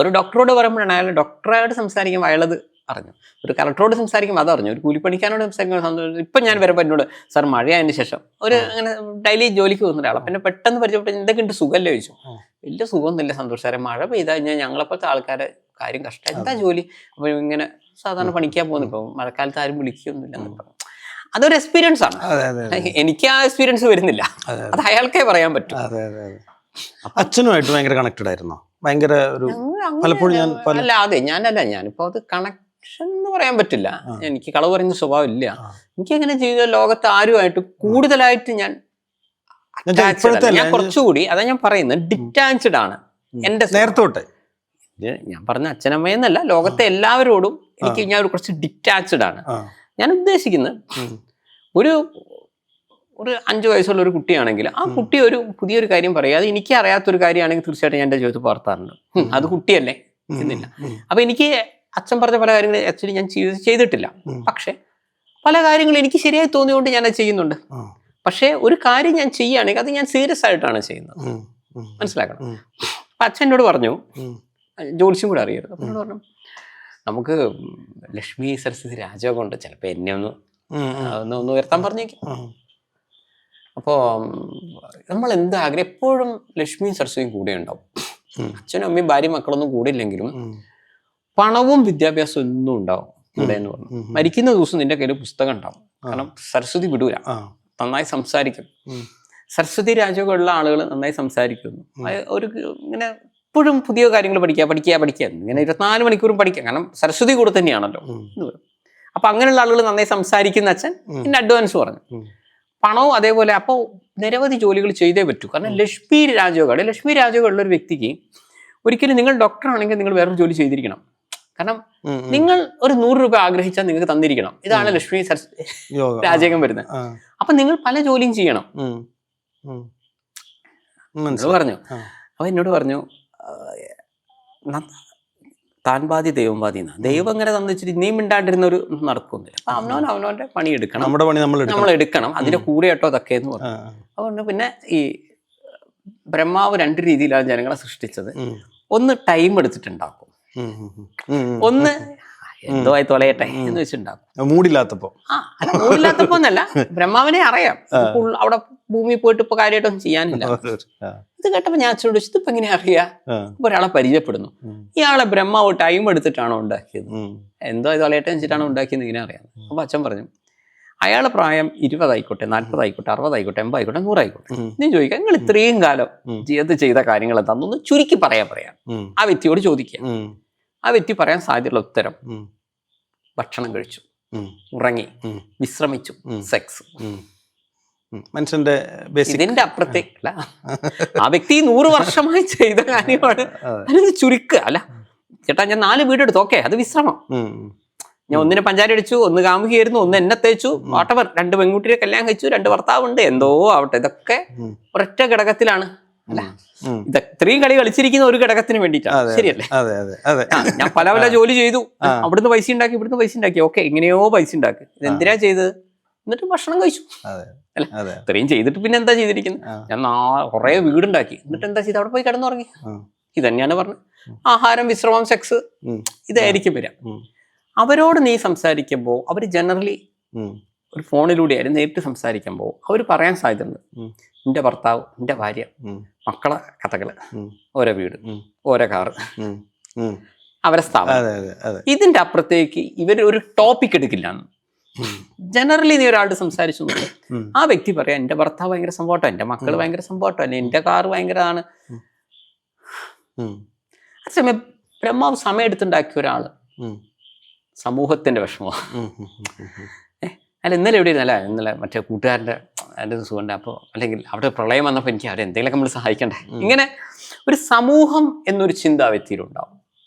ഒരു ഡോക്ടറോട് പറയുമ്പോഴാണ് അയാൾ ഡോക്ടറായിട്ട് സംസാരിക്കുമ്പോൾ അയാളത് അറിഞ്ഞു. ഒരു കലക്ടറോട് സംസാരിക്കുമ്പോൾ അതറിഞ്ഞു. ഒരു കൂലിപ്പണിക്കാരോട് സംസാരിക്കുമ്പോൾ ഇപ്പൊ ഞാൻ വരുമ്പോൾ എന്നോട് സാർ മഴയായതിനു ശേഷം ഒരു അങ്ങനെ ഡെയിലി ജോലിക്ക് പോകുന്ന ഒരാളെ പിന്നെ പെട്ടെന്ന് പരിചയപ്പെട്ട എന്തൊക്കെയുണ്ട് സുഖമല്ലേ ചോദിച്ചു. വലിയ സുഖമൊന്നുമില്ല സന്തോഷ് സാറേ, മഴ പെയ്താൽ കഴിഞ്ഞാൽ ഞങ്ങളെപ്പോഴത്തെ ആൾക്കാരെ കാര്യം കഷ്ടം, എന്താ ജോലി? അപ്പൊ ഇങ്ങനെ സാധാരണ പണിക്കാൻ പോകുന്നു, ഇപ്പൊ മഴക്കാലത്ത് ആരും വിളിക്കൊന്നുമില്ല എന്ന് പറഞ്ഞു. അതൊരു എക്സ്പീരിയൻസ് ആണ്. എനിക്ക് ആ എക്സ്പീരിയൻസ് വരുന്നില്ല, അത് അയാൾക്കേ പറയാൻ പറ്റും. അച്ഛനുമായിട്ട് ഭയങ്കര കണക്റ്റഡ് ആയിരുന്നോ? ഭയങ്കര ഒരു പലപ്പോഴും ഞാനിപ്പോ അത് കണക്ഷൻ എന്ന് പറയാൻ പറ്റില്ല. എനിക്ക് കളവ് പറയുന്ന സ്വഭാവം ഇല്ല. എനിക്ക് എങ്ങനെ ജീവിത ലോകത്ത് ആരുമായിട്ട് കൂടുതലായിട്ട് ഞാൻ കുറച്ചുകൂടി അതാ ഞാൻ പറയുന്നത് ഡിറ്റാച്ച്ഡ് ആണ്. എന്റെ നേരത്തോട്ടെ ഞാൻ പറഞ്ഞ അച്ഛനമ്മയെന്നല്ല, ലോകത്തെ എല്ലാവരോടും എനിക്ക് ഞാൻ കുറച്ച് ഡിറ്റാച്ച്ഡ് ആണ്. ഞാൻ ഉദ്ദേശിക്കുന്നത് ഒരു 5 വയസ്സുള്ള ഒരു കുട്ടിയാണെങ്കിൽ ആ കുട്ടി ഒരു പുതിയൊരു കാര്യം പറയുക, അത് എനിക്ക് അറിയാത്തൊരു കാര്യമാണെങ്കിൽ തീർച്ചയായിട്ടും ഞാൻ എൻ്റെ ജീവിതത്തിൽ പകർത്താറുണ്ട്. അത് കുട്ടിയല്ലേ എന്നില്ല. അപ്പൊ എനിക്ക് അച്ഛൻ പറഞ്ഞ പല കാര്യങ്ങളും ആക്ച്വലി ഞാൻ ചെയ്തിട്ടില്ല. പക്ഷെ പല കാര്യങ്ങളും എനിക്ക് ശരിയായി തോന്നിയോണ്ട് ഞാൻ അത് ചെയ്യുന്നുണ്ട്. പക്ഷെ ഒരു കാര്യം ഞാൻ ചെയ്യുകയാണെങ്കിൽ അത് ഞാൻ സീരിയസ് ആയിട്ടാണ് ചെയ്യുന്നത്, മനസ്സിലാക്കണം. അപ്പൊ അച്ഛൻ എന്നോട് പറഞ്ഞു, ജോലിസും കൂടെ അറിയരുത്. അപ്പൊ എന്നോട് പറഞ്ഞു നമുക്ക് ലക്ഷ്മി സരസ്വതി രാജയോഗം ഉണ്ട്, ചിലപ്പോൾ എന്നെ ഒന്ന് ഉയർത്താൻ പറഞ്ഞേക്കും. അപ്പോൾ നമ്മൾ എന്താഗ്രഹം എപ്പോഴും ലക്ഷ്മിയും സരസ്വതിയും കൂടെ ഉണ്ടാവും. അച്ഛനും അമ്മയും ഭാര്യയും മക്കളൊന്നും കൂടെ ഇല്ലെങ്കിലും പണവും വിദ്യാഭ്യാസവും ഒന്നും ഉണ്ടാവും കൂടെ എന്ന് പറഞ്ഞു. മരിക്കുന്ന ദിവസം നിന്റെ കയ്യിൽ പുസ്തകം ഉണ്ടാവും. കാരണം സരസ്വതി വിടൂല, നന്നായി സംസാരിക്കും. സരസ്വതി രാജയോഗമുള്ള ആളുകൾ നന്നായി സംസാരിക്കുന്നു. ഒരു ഇങ്ങനെ എപ്പോഴും പുതിയ കാര്യങ്ങൾ പഠിക്കുക ഇങ്ങനെ 24 മണിക്കൂറും പഠിക്കാം. കാരണം സരസ്വതി കൂടെ തന്നെയാണല്ലോ എന്ന് പറയും. അപ്പൊ അങ്ങനെയുള്ള ആളുകൾ നന്നായി സംസാരിക്കുന്ന അച്ഛൻ എന്നെ അഡ്വാൻസ് പറഞ്ഞു. പണവും അതേപോലെ. അപ്പോൾ നിരവധി ജോലികൾ ചെയ്തേ പറ്റൂ. കാരണം ലക്ഷ്മി രാജയോഗമുള്ള ഒരു വ്യക്തിക്ക് ഒരിക്കലും നിങ്ങൾ ഡോക്ടർ ആണെങ്കിൽ നിങ്ങൾ വേറൊരു ജോലി ചെയ്തിരിക്കണം. കാരണം നിങ്ങൾ ഒരു 100 രൂപ ആഗ്രഹിച്ചാൽ നിങ്ങൾക്ക് തന്നിരിക്കണം. ഇതാണ് ലക്ഷ്മി രാജകം വരുന്നത്. അപ്പൊ നിങ്ങൾ പല ജോലിയും ചെയ്യണം. പറഞ്ഞു. അപ്പൊ എന്നോട് പറഞ്ഞു, താൻ ബാധി ദൈവം ബാധി എന്നാ. ദൈവം അങ്ങനെ തന്നിച്ചിട്ട് നീ മിണ്ടാണ്ടിരുന്ന ഒരു നടക്കുന്നില്ല. അപ്പൊ അവനവന്റെ പണി എടുക്കണം, നമ്മുടെ പണി നമ്മൾ എടുക്കണം. അതിന്റെ കൂടെ കേട്ടോ അതൊക്കെ എന്ന് പറഞ്ഞു. അതുകൊണ്ട് പിന്നെ ഈ ബ്രഹ്മാവ് 2 രീതിയിലാണ് ജനങ്ങളെ സൃഷ്ടിച്ചത്. ഒന്ന് ടൈം എടുത്തിട്ടുണ്ടാക്കും, ഒന്ന് എന്തോ ആയി തൊലയട്ടെ എന്ന് വെച്ചിട്ടുണ്ടാക്കും. മൂടില്ലാത്തപ്പോ മൂടില്ലാത്തപ്പോ എന്നല്ല, ബ്രഹ്മാവിനെ അറിയാം അവിടെ ഭൂമി പോയിട്ട് ഇപ്പൊ കാര്യമായിട്ടൊന്നും ചെയ്യാനില്ല. ഇത് കേട്ടപ്പോ ഞാൻ അച്ഛനോട് ചോദിച്ചു, ഇതിപ്പോ എങ്ങനെ അറിയാ? ഇപ്പൊ ഒരാളെ പരിചയപ്പെടുന്നു, ഇയാളെ ബ്രഹ്മാവ് ടൈം എടുത്തിട്ടാണോ ഉണ്ടാക്കിയത്, എന്തോ തൊലയട്ടെ വെച്ചിട്ടാണോ ഉണ്ടാക്കിയത് ഇങ്ങനെ അറിയാം. അപ്പൊ അച്ഛൻ പറഞ്ഞു, അയാളെ പ്രായം 20 ആയിക്കോട്ടെ, 40 ആയിക്കോട്ടെ, 60 ആയിക്കോട്ടെ, 80 ആയിക്കോട്ടെ, 100 ആയിക്കോട്ടെ. നീ ചോദിക്കാം, നിങ്ങൾ ഇത്രയും കാലം ജീവിതത്തിൽ ചെയ്ത കാര്യങ്ങൾ എന്താണെന്ന് ചുരുക്കി പറയാം. ആ വ്യക്തിയോട് ചോദിക്കുക. ആ വ്യക്തി പറയാൻ സാധ്യതയുള്ള ഉത്തരം: ഭക്ഷണം കഴിച്ചു, ഉറങ്ങി, വിശ്രമിച്ചു, സെക്സ്. മനുഷ്യന്റെ ഇതിന്റെ അപ്പുറത്തേക്കല്ല. ആ വ്യക്തി 100 വർഷമായി ചെയ്ത കാര്യമാണ്. അതിന് ചുരുക്കുക. അല്ല ചേട്ടാ, ഞാൻ 4 വീടെടുത്തു, ഓക്കെ, അത് വിശ്രമം. ഞാൻ ഒന്നിനെ പഞ്ചാര അടിച്ചു, ഒന്ന് കാമുകിയായിരുന്നു, ഒന്ന് എന്നെ തേച്ചു, വാട്ടവർ, 2 പെൺകുട്ടിയെ കല്യാണം കഴിച്ചു, 2 ഭർത്താവുണ്ട്, എന്തോ ആവട്ടെ. ഇതൊക്കെ ഒരൊറ്റ ഘടകത്തിലാണ്. അല്ല, ഇത് ഇത്രയും കളി കളിച്ചിരിക്കുന്ന ഒരു ഘടകത്തിന് വേണ്ടിയിട്ടാണ്. ശരിയല്ലേ? ഞാൻ പല ജോലി ചെയ്തു, അവിടുന്ന് പൈസ ഉണ്ടാക്കി, ഇവിടുന്ന് പൈസ ഉണ്ടാക്കി, ഓക്കെ, എങ്ങനെയോ പൈസ ഉണ്ടാക്കി. ഇത് എന്തിനാ ചെയ്തത്? എന്നിട്ട് ഭക്ഷണം കഴിച്ചു. അല്ല, ഇത്രയും ചെയ്തിട്ട് പിന്നെ എന്താ ചെയ്തിരിക്കുന്നത്? ഞാൻ കുറെ വീടുണ്ടാക്കി, എന്നിട്ട് എന്താ ചെയ്ത്? അവിടെ പോയി കിടന്നുറങ്ങി. ഇത് തന്നെയാണ് പറഞ്ഞത്. ആഹാരം, വിശ്രമം, സെക്സ്, ഇതായിരിക്കും വരാം. അവരോട് നീ സംസാരിക്കുമ്പോൾ അവർ ജനറലി ഒരു ഫോണിലൂടെ ആയിരുന്നു നേരിട്ട് സംസാരിക്കുമ്പോൾ അവർ പറയാൻ സാധ്യതയുണ്ട്, എൻ്റെ ഭർത്താവ്, എൻ്റെ ഭാര്യ, മക്കളെ കഥകള്, ഓരോ വീട്, ഓരോ കാറ്, അവരെ സ്ഥാപനം. ഇതിന്റെ അപ്പുറത്തേക്ക് ഇവർ ഒരു ടോപ്പിക് എടുക്കില്ല. ജനറലി നീ ഒരാളുടെ സംസാരിച്ചു, ആ വ്യക്തി പറയാം, എൻ്റെ ഭർത്താവ് ഭയങ്കര സംഭവട്ടോ, എൻ്റെ മക്കൾ ഭയങ്കര സംഭവട്ടോ, അല്ലെ എൻ്റെ കാറ് ഭയങ്കരതാണ്. അതേസമയം ബ്രഹ്മാവ് സമയം എടുത്തുണ്ടാക്കിയ ഒരാള് സമൂഹത്തിന്റെ വിഷമോ. അല്ല, ഇന്നലെ എവിടെ ഇരുന്നല്ല, ഇന്നലെ മറ്റേ കൂട്ടുകാരൻ്റെ എൻ്റെ സുഖമുണ്ട്, അപ്പോൾ അല്ലെങ്കിൽ അവിടെ പ്രളയം വന്നപ്പോൾ എനിക്ക് അവരെ എന്തെങ്കിലുമൊക്കെ നമ്മൾ സഹായിക്കണ്ടേ. ഇങ്ങനെ ഒരു സമൂഹം എന്നൊരു ചിന്ത ആ വ്യക്തിയിലുണ്ടാവും.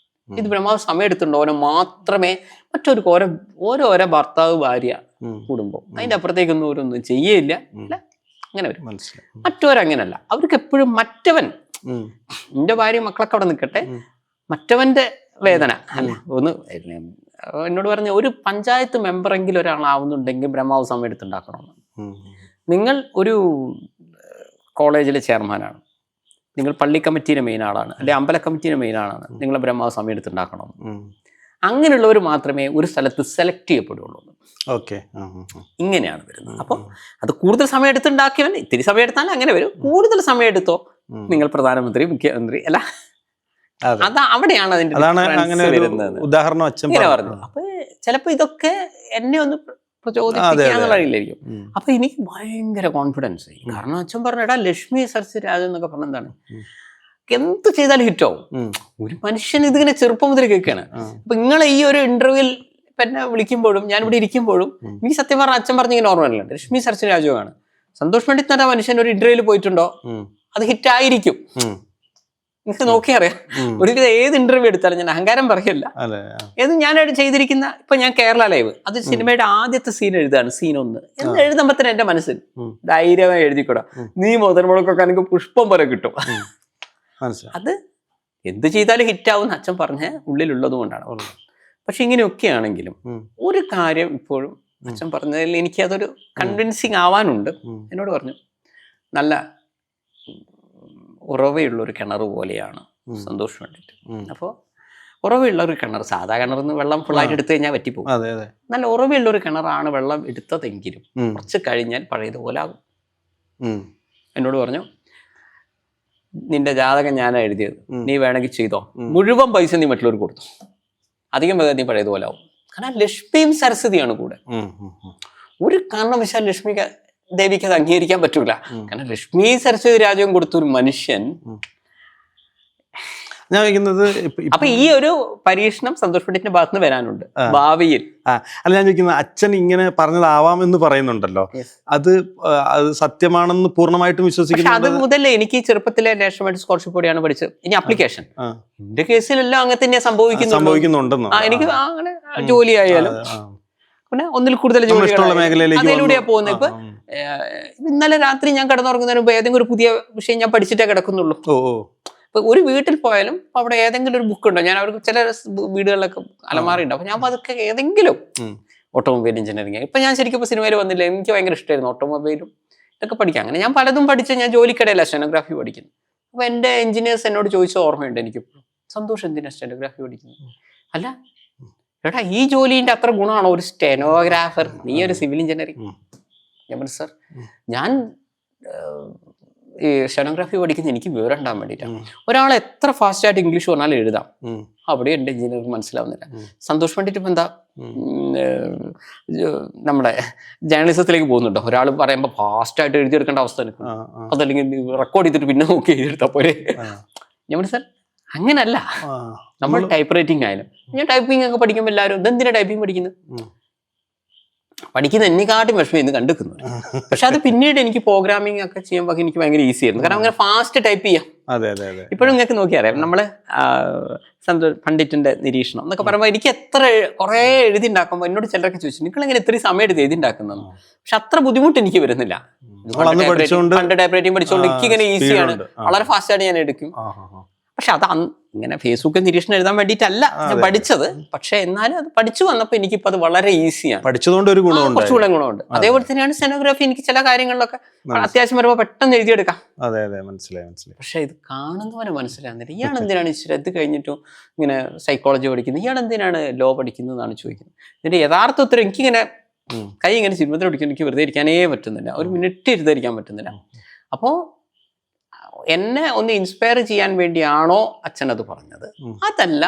ഇത് ബ്രഹ്മാവ് സമയം എടുത്തിട്ടുണ്ടോ മാത്രമേ മറ്റൊരു ഓരോരോ ഭർത്താവ്, ഭാര്യ, കുടുംബം, അതിൻ്റെ അപ്പുറത്തേക്കൊന്നും ഓരോന്നും ചെയ്യേയില്ല. അല്ല, അങ്ങനെ വരും. മറ്റവരങ്ങനല്ല. അവർക്ക് എപ്പോഴും മറ്റവൻ, എൻ്റെ ഭാര്യ, മക്കളൊക്കെ അവിടെ നിൽക്കട്ടെ, മറ്റവന്റെ വേദന അല്ല. ഒന്ന് എന്നോട് പറഞ്ഞ, ഒരു പഞ്ചായത്ത് മെമ്പറെങ്കിലും ഒരാളാവുന്നുണ്ടെങ്കിൽ ബ്രഹ്മാവ് സമയം എടുത്തുണ്ടാക്കണമെന്ന്. നിങ്ങൾ ഒരു കോളേജിലെ ചെയർമാനാണ്, നിങ്ങൾ പള്ളി കമ്മിറ്റിയുടെ മെയിൻ ആളാണ്, അല്ലെ അമ്പല കമ്മിറ്റിയുടെ മെയിൻ ആളാണ്, നിങ്ങളെ ബ്രഹ്മാവ് സമയം എടുത്തുണ്ടാക്കണം. അങ്ങനെയുള്ളവർ മാത്രമേ ഒരു സ്ഥലത്ത് സെലക്ട് ചെയ്യപ്പെടുള്ളൂ. ഇങ്ങനെയാണ് വരുന്നത്. അപ്പം അത് കൂടുതൽ സമയം എടുത്തുണ്ടാക്കിയവൻ ഇത്തിരി സമയം എടുത്താൽ അങ്ങനെ വരും. കൂടുതൽ സമയം എടുത്തോ നിങ്ങൾ പ്രധാനമന്ത്രി, മുഖ്യമന്ത്രി, അല്ല, അവിടെയാണ് അതിന്റെ ഉദാഹരണം അച്ഛൻ പറഞ്ഞു. അപ്പൊ ചിലപ്പോ ഇതൊക്കെ എന്നെ ഒന്ന് പ്രചോദിപ്പിക്കാന്നുള്ള അറിയില്ലായിരിക്കും. അപ്പൊ എനിക്ക് ഭയങ്കര കോൺഫിഡൻസ് ആയി. കാരണം അച്ഛൻ പറഞ്ഞ, ലക്ഷ്മി സരസ്വതി രാജൻ എന്നൊക്കെ പറഞ്ഞ എന്താണ്, എന്ത് ചെയ്താലും ഹിറ്റാവും. ഒരു മനുഷ്യൻ ഇതിങ്ങനെ ചെറുപ്പം മുതൽ കേൾക്കുകയാണ്. അപ്പൊ നിങ്ങളെ ഈ ഒരു ഇന്റർവ്യൂവിൽ എന്നെ വിളിക്കുമ്പോഴും ഞാൻ ഇവിടെ ഇരിക്കുമ്പോഴും എനിക്ക് സത്യം പറഞ്ഞ അച്ഛൻ പറഞ്ഞിങ്ങനെ ഓർമ്മയില്ല, ലക്ഷ്മി സരസ്വതി രാജുവാണ്. സന്തോഷ് പണ്ഡിറ്റ് എന്ന മനുഷ്യൻ ഒരു ഇന്റർവ്യൂവിൽ പോയിട്ടുണ്ടോ, അത് ഹിറ്റായിരിക്കും. നിങ്ങൾക്ക് നോക്കിയറിയാം. ഒരുവിധം ഏത് ഇന്റർവ്യൂ എടുത്താലും, ഞാൻ അഹങ്കാരം പറയല്ല, ഏത് ഞാനായിട്ട് ചെയ്തിരിക്കുന്ന, ഇപ്പൊ ഞാൻ കേരള ലൈവ്, അത് സിനിമയുടെ ആദ്യത്തെ സീൻ എഴുതാണ്, സീൻ 1 എന്ന് എഴുതുമ്പോ തന്നെ എന്റെ മനസ്സിൽ ധൈര്യമായി എഴുതിക്കൂടാ, നീ മുതൽ മുടക്കൊക്കെ എനിക്ക് പുഷ്പം പോലെ കിട്ടും. അത് എന്ത് ചെയ്താലും ഹിറ്റാവും അച്ഛൻ പറഞ്ഞ ഉള്ളിലുള്ളത് കൊണ്ടാണ്. പക്ഷെ ഇങ്ങനെയൊക്കെ ആണെങ്കിലും ഒരു കാര്യം ഇപ്പോഴും അച്ഛൻ പറഞ്ഞതിൽ എനിക്ക് അതൊരു കൺവിൻസിങ് ആവാനുണ്ട്. എന്നോട് പറഞ്ഞു, നല്ല ഉറവയുള്ളൊരു കിണർ പോലെയാണ് സന്തോഷ് പണ്ഡിറ്റ്. അപ്പോൾ ഉറവയുള്ളൊരു കിണർ, സാധാ കിണറിന്ന് വെള്ളം ഫുള്ളായിട്ട് എടുത്തു കഴിഞ്ഞാൽ പറ്റിപ്പോകും. നല്ല ഉറവയുള്ളൊരു കിണറാണ് വെള്ളം എടുത്തതെങ്കിലും കുറച്ച് കഴിഞ്ഞാൽ പഴയതുപോലെ ആകും. എന്നോട് പറഞ്ഞു, നിന്റെ ജാതകം ഞാനാ എഴുതിയത്, നീ വേണമെങ്കിൽ ചെയ്തോ, മുഴുവൻ പൈസ നീ മറ്റുള്ളവർക്ക് കൊടുത്തു, അധികം വേഗം നീ പഴയതുപോലെ ആവും. കാരണം ലക്ഷ്മിയും സരസ്വതിയാണ് കൂടെ. ഒരു കാരണവശാൽ ലക്ഷ്മിക്ക് ദേവിക്ക് അത് അംഗീകരിക്കാൻ പറ്റൂല. കാരണം ലക്ഷ്മി സരസ്വതി രാജവും കൊടുത്തൊരു മനുഷ്യൻ ഞാൻ ചോദിക്കുന്നത് അപ്പൊ ഈ ഒരു പരീക്ഷണം സന്തോഷ് പണ്ഡിറ്റിന്റെ ഭാഗത്ത് നിന്ന് വരാനുണ്ട് ഭാവിയിൽ. അല്ല ഞാൻ ചോദിക്കുന്നത്, അച്ഛൻ ഇങ്ങനെ പറഞ്ഞതാവാമെന്ന് പറയുന്നുണ്ടല്ലോ, അത് സത്യമാണെന്ന് പൂർണ്ണമായിട്ടും വിശ്വസിക്കുന്നു? അത് മുതലേ എനിക്ക് ചെറുപ്പത്തിലെ നാഷണൽ മെറിറ്റ് സ്കോളർഷിപ്പ് കൂടിയാണ് പഠിച്ചത്. ഇനി അപ്ലിക്കേഷൻ എന്റെ കേസിലെല്ലാം അങ്ങനെ തന്നെ സംഭവിക്കുന്നുണ്ടെന്നോ. എനിക്ക് അങ്ങനെ ജോലി ആയാലും പിന്നെ ഒന്നിൽ കൂടുതൽ അതിലൂടെയാ പോകുന്നത്. ഇപ്പൊ ഇന്നലെ രാത്രി ഞാൻ കിടന്നുറങ്ങുന്നതിന് മുമ്പ് ഏതെങ്കിലും ഒരു പുതിയ വിഷയം ഞാൻ പഠിച്ചിട്ടേ കിടക്കുന്നുള്ളൂ. ഇപ്പൊ ഒരു വീട്ടിൽ പോയാലും അവിടെ ഏതെങ്കിലും ഒരു ബുക്ക് ഉണ്ടോ, ഞാൻ അവർക്ക് ചില വീടുകളിലൊക്കെ അലമാറി ഉണ്ടാവും, അപ്പൊ ഞാൻ അതൊക്കെ ഏതെങ്കിലും ഓട്ടോമൊബൈൽ എഞ്ചിനീയറിംഗ്. ഇപ്പൊ ഞാൻ ശരിക്കും ഇപ്പൊ സിനിമയിൽ വന്നില്ല, എനിക്ക് ഭയങ്കര ഇഷ്ടമായിരുന്നു ഓട്ടോമൊബൈലും ഇതൊക്കെ പഠിക്കാം. അങ്ങനെ ഞാൻ പലതും പഠിച്ച് ഞാൻ ജോലിക്കിടയില്ല സ്റ്റെനോഗ്രാഫി പഠിക്കുന്നു. അപ്പൊ എന്റെ എഞ്ചിനീയേഴ്സ് എന്നോട് ചോദിച്ച ഓർമ്മയുണ്ട് എനിക്ക്, സന്തോഷം എന്തിനാ സ്റ്റെനോഗ്രാഫി പഠിക്കുന്നത്? അല്ല എടാ, ഈ ജോലിന്റെ അത്ര ഗുണമാണോ ഒരു സ്റ്റെനോഗ്രാഫർ, നീ ഒരു സിവിൽ എഞ്ചിനീയറിംഗ്? ഞാൻ പറഞ്ഞു സാർ, ഞാൻ ഈ സ്റ്റെനോഗ്രാഫി പഠിക്കുന്നത് എനിക്ക് വിവരം ഉണ്ടാകാൻ വേണ്ടിയിട്ടാണ്. ഒരാൾ എത്ര ഫാസ്റ്റ് ആയിട്ട് ഇംഗ്ലീഷ് പറഞ്ഞാലും എഴുതാം, അവിടെ എൻ്റെ എഞ്ചിനീയർക്ക് മനസ്സിലാവുന്നില്ല. സന്തോഷ് പണ്ഡിറ്റ് ഇപ്പം എന്താ നമ്മുടെ ജേർണലിസത്തിലേക്ക് പോകുന്നുണ്ടോ? ഒരാൾ പറയുമ്പോൾ ഫാസ്റ്റായിട്ട് എഴുതിയെടുക്കേണ്ട അവസ്ഥ നിൽക്കും, അതല്ലെങ്കിൽ റെക്കോർഡ് ചെയ്തിട്ട് പിന്നെ നോക്കി എഴുതിയെടുത്താൽ പോലെ. ഞാൻ പറഞ്ഞു സാർ അങ്ങനല്ല, നമ്മൾ ടൈപ്പ് റൈറ്റിംഗ് ആയാലും, ഞാൻ ടൈപ്പിംഗ് ഒക്കെ പഠിക്കുമ്പോൾ എല്ലാവരും ഇതെന്തിനാ ടൈപ്പിംഗ് പഠിക്കുന്നത്, പഠിക്കുന്ന എന്നെക്കാട്ടും വിഷമം ഇന്ന് കണ്ടെത്തുന്നു. പക്ഷെ അത് പിന്നീട് എനിക്ക് പ്രോഗ്രാമിംഗ് ഒക്കെ ചെയ്യുമ്പോൾ എനിക്ക് ഭയങ്കര ഈസി ആയിരുന്നു, കാരണം അങ്ങനെ ഫാസ്റ്റ് ടൈപ്പ് ചെയ്യാം. ഇപ്പോഴും നിങ്ങൾക്ക് നോക്കിയറിയാം, നമ്മള് സന്തോഷ് പണ്ഡിറ്റിന്റെ നിരീക്ഷണം എന്നൊക്കെ പറയുമ്പോൾ എനിക്ക് എത്ര കുറെ എഴുതി ഉണ്ടാക്കുമ്പോൾ എന്നോട് ചിലരൊക്കെ ചോദിച്ചു, നിങ്ങൾ എങ്ങനെ ഇത്രയും സമയം എടുത്ത് എഴുതി ഉണ്ടാക്കുന്നതെന്ന്. പക്ഷെ അത്ര ബുദ്ധിമുട്ട് എനിക്ക് വരുന്നില്ല. പണ്ട് ടൈപ്പ് റൈറ്റിംഗ് പഠിച്ചുകൊണ്ട് എനിക്ക് ഇങ്ങനെ ഈസിയാണ്, വളരെ ഫാസ്റ്റ് ആയിട്ട് ഞാൻ എടുക്കും. പക്ഷെ അത് ഇങ്ങനെ ഫേസ്ബുക്കിൽ നിരീക്ഷണം എഴുതാൻ വേണ്ടിയിട്ടല്ല ഞാൻ പഠിച്ചത്. പക്ഷെ എന്നാലും അത് പഠിച്ചു വന്നപ്പോൾ എനിക്കിപ്പോൾ അത് വളരെ ഈസിയാണ്, പഠിച്ചതുകൊണ്ട് ഒരു കുറച്ചുകൂടെ ഗുണമുണ്ട്. അതേപോലെ തന്നെയാണ് സ്റ്റെനോഗ്രാഫി. എനിക്ക് ചില കാര്യങ്ങളിലൊക്കെ അത്യാവശ്യം വരുമ്പോൾ പെട്ടെന്ന് എഴുതിയെടുക്കാം. പക്ഷെ ഇത് കാണുന്നവനെ മനസ്സിലാകുന്നില്ല, ഇയാൾ എന്തിനാണ് ഇത് കഴിഞ്ഞിട്ടും ഇങ്ങനെ സൈക്കോളജി പഠിക്കുന്നത്, ഇയാൾ എന്തിനാണ് ലോ പഠിക്കുന്നതെന്നാണ് ചോദിക്കുന്നത്. ഇതിന്റെ യഥാർത്ഥ ഉത്തരം എനിക്കിങ്ങനെ കൈ ഇങ്ങനെ സിനിമത്തിൽ പഠിക്കാൻ എനിക്ക് വെറുതെ ഇരിക്കാനേ പറ്റുന്നില്ല, ഒരു മിനിറ്റ് ഇരുന്നിരിക്കാൻ പറ്റുന്നില്ല. അപ്പോൾ എന്നെ ഒന്ന് ഇൻസ്പയർ ചെയ്യാൻ വേണ്ടിയാണോ അച്ഛൻ അത് പറഞ്ഞത്, അതല്ല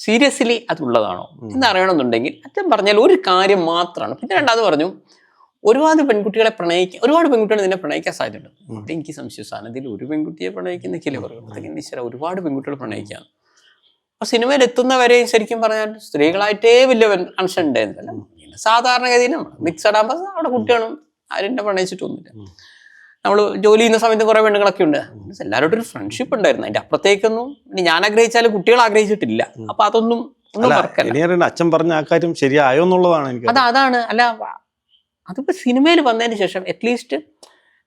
സീരിയസ്ലി അതുള്ളതാണോ എന്ന് അറിയണമെന്നുണ്ടെങ്കിൽ അച്ഛൻ പറഞ്ഞാൽ ഒരു കാര്യം മാത്രമാണ്. പിന്നെ രണ്ടാമത് പറഞ്ഞു, ഒരുപാട് പെൺകുട്ടികളെ ഒരുപാട് പെൺകുട്ടികൾ നിന്നെ പ്രണയിക്കാൻ സാധ്യതയുണ്ട്. അത് എനിക്ക് സംശയം, ഇതിൽ ഒരു പെൺകുട്ടിയെ പ്രണയിക്കുന്നൊക്കെയല്ലേ പറയുന്നത്, ഒരുപാട് പെൺകുട്ടികൾ പ്രണയിക്കാണ്. അപ്പൊ സിനിമയിൽ എത്തുന്നവരെയും ശരിക്കും പറഞ്ഞാൽ സ്ത്രീകളായിട്ടേ വലിയ കൺസേൺ ഉണ്ടായിരുന്നില്ല. സാധാരണഗതിയിൽ മിക്സഡ് ആകുമ്പോൾ അവിടെ കുട്ടികളും ആരും പ്രണയിച്ചിട്ടൊന്നുമില്ല. നമ്മൾ ജോലി ചെയ്യുന്ന സമയത്ത് കുറെ പെണ്ണുങ്ങളൊക്കെ ഉണ്ട്, എല്ലാവരോടും ഒരു ഫ്രണ്ട്ഷിപ്പ് ഉണ്ടായിരുന്നു. അതിന്റെ അപ്പുറത്തേക്കൊന്നും ഞാൻ ആഗ്രഹിച്ചാലും കുട്ടികൾ ആഗ്രഹിച്ചിട്ടില്ല. അപ്പൊ അതൊന്നും അച്ഛൻ പറഞ്ഞ ആ കാര്യം ശരിയായോ എന്നുള്ളതാണ് എനിക്ക്. അതാണ് അല്ല, അതിപ്പോ സിനിമയിൽ വന്നതിന് ശേഷം അറ്റ്ലീസ്റ്റ്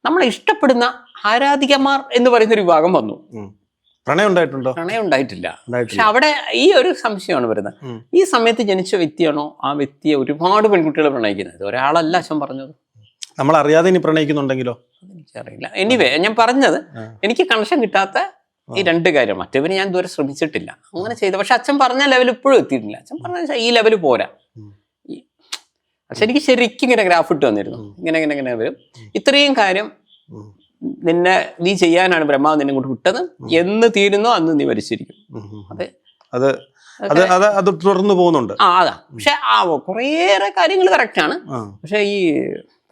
നമ്മളെ ഇഷ്ടപ്പെടുന്ന ആരാധികമാർ എന്ന് പറയുന്ന ഒരു വിഭാഗം വന്നു. പ്രണയം ഉണ്ടായിട്ടുണ്ടോ? പ്രണയം ഉണ്ടായിട്ടില്ല. പക്ഷെ അവിടെ ഈ ഒരു സംശയമാണ് വരുന്നത്, ഈ സമയത്ത് ജനിച്ച വ്യക്തിയാണോ ആ വ്യക്തിയെ ഒരുപാട് പെൺകുട്ടികൾ പ്രണയിക്കുന്നത്? ഒരാളല്ല അച്ഛൻ പറഞ്ഞത്, നമ്മൾ അറിയാതെ ഇനി പ്രണയിക്കുന്നുണ്ടെങ്കിലോ എനിക്കറിയില്ല. എനിവേ ഞാൻ പറഞ്ഞത്, എനിക്ക് കണക്ഷൻ കിട്ടാത്ത ഈ രണ്ട് കാര്യം, മറ്റവന് ഞാൻ ഇതുവരെ ശ്രമിച്ചിട്ടില്ല അങ്ങനെ ചെയ്ത. പക്ഷെ അച്ഛൻ പറഞ്ഞ ലെവൽ ഇപ്പോഴും എത്തിയിട്ടില്ല. അച്ഛൻ പറഞ്ഞ ഈ ലെവൽ പോരാ. പക്ഷെ എനിക്ക് ശരിക്കും ഇങ്ങനെ ഗ്രാഫ് ഇട്ട് വന്നിരുന്നു, ഇങ്ങനെ വരും, ഇത്രയും കാര്യം നീ ചെയ്യാനാണ് ബ്രഹ്മാവ് നിന്നെ കൊണ്ട് വിട്ടത്, എന്ന് തീരുന്നോ അന്ന് നീ മരിച്ചിരിക്കും. അത് തുടർന്ന് പോകുന്നുണ്ട്. അതാ. പക്ഷെ കുറേയേറെ കാര്യങ്ങൾ കറക്റ്റാണ്. പക്ഷെ ഈ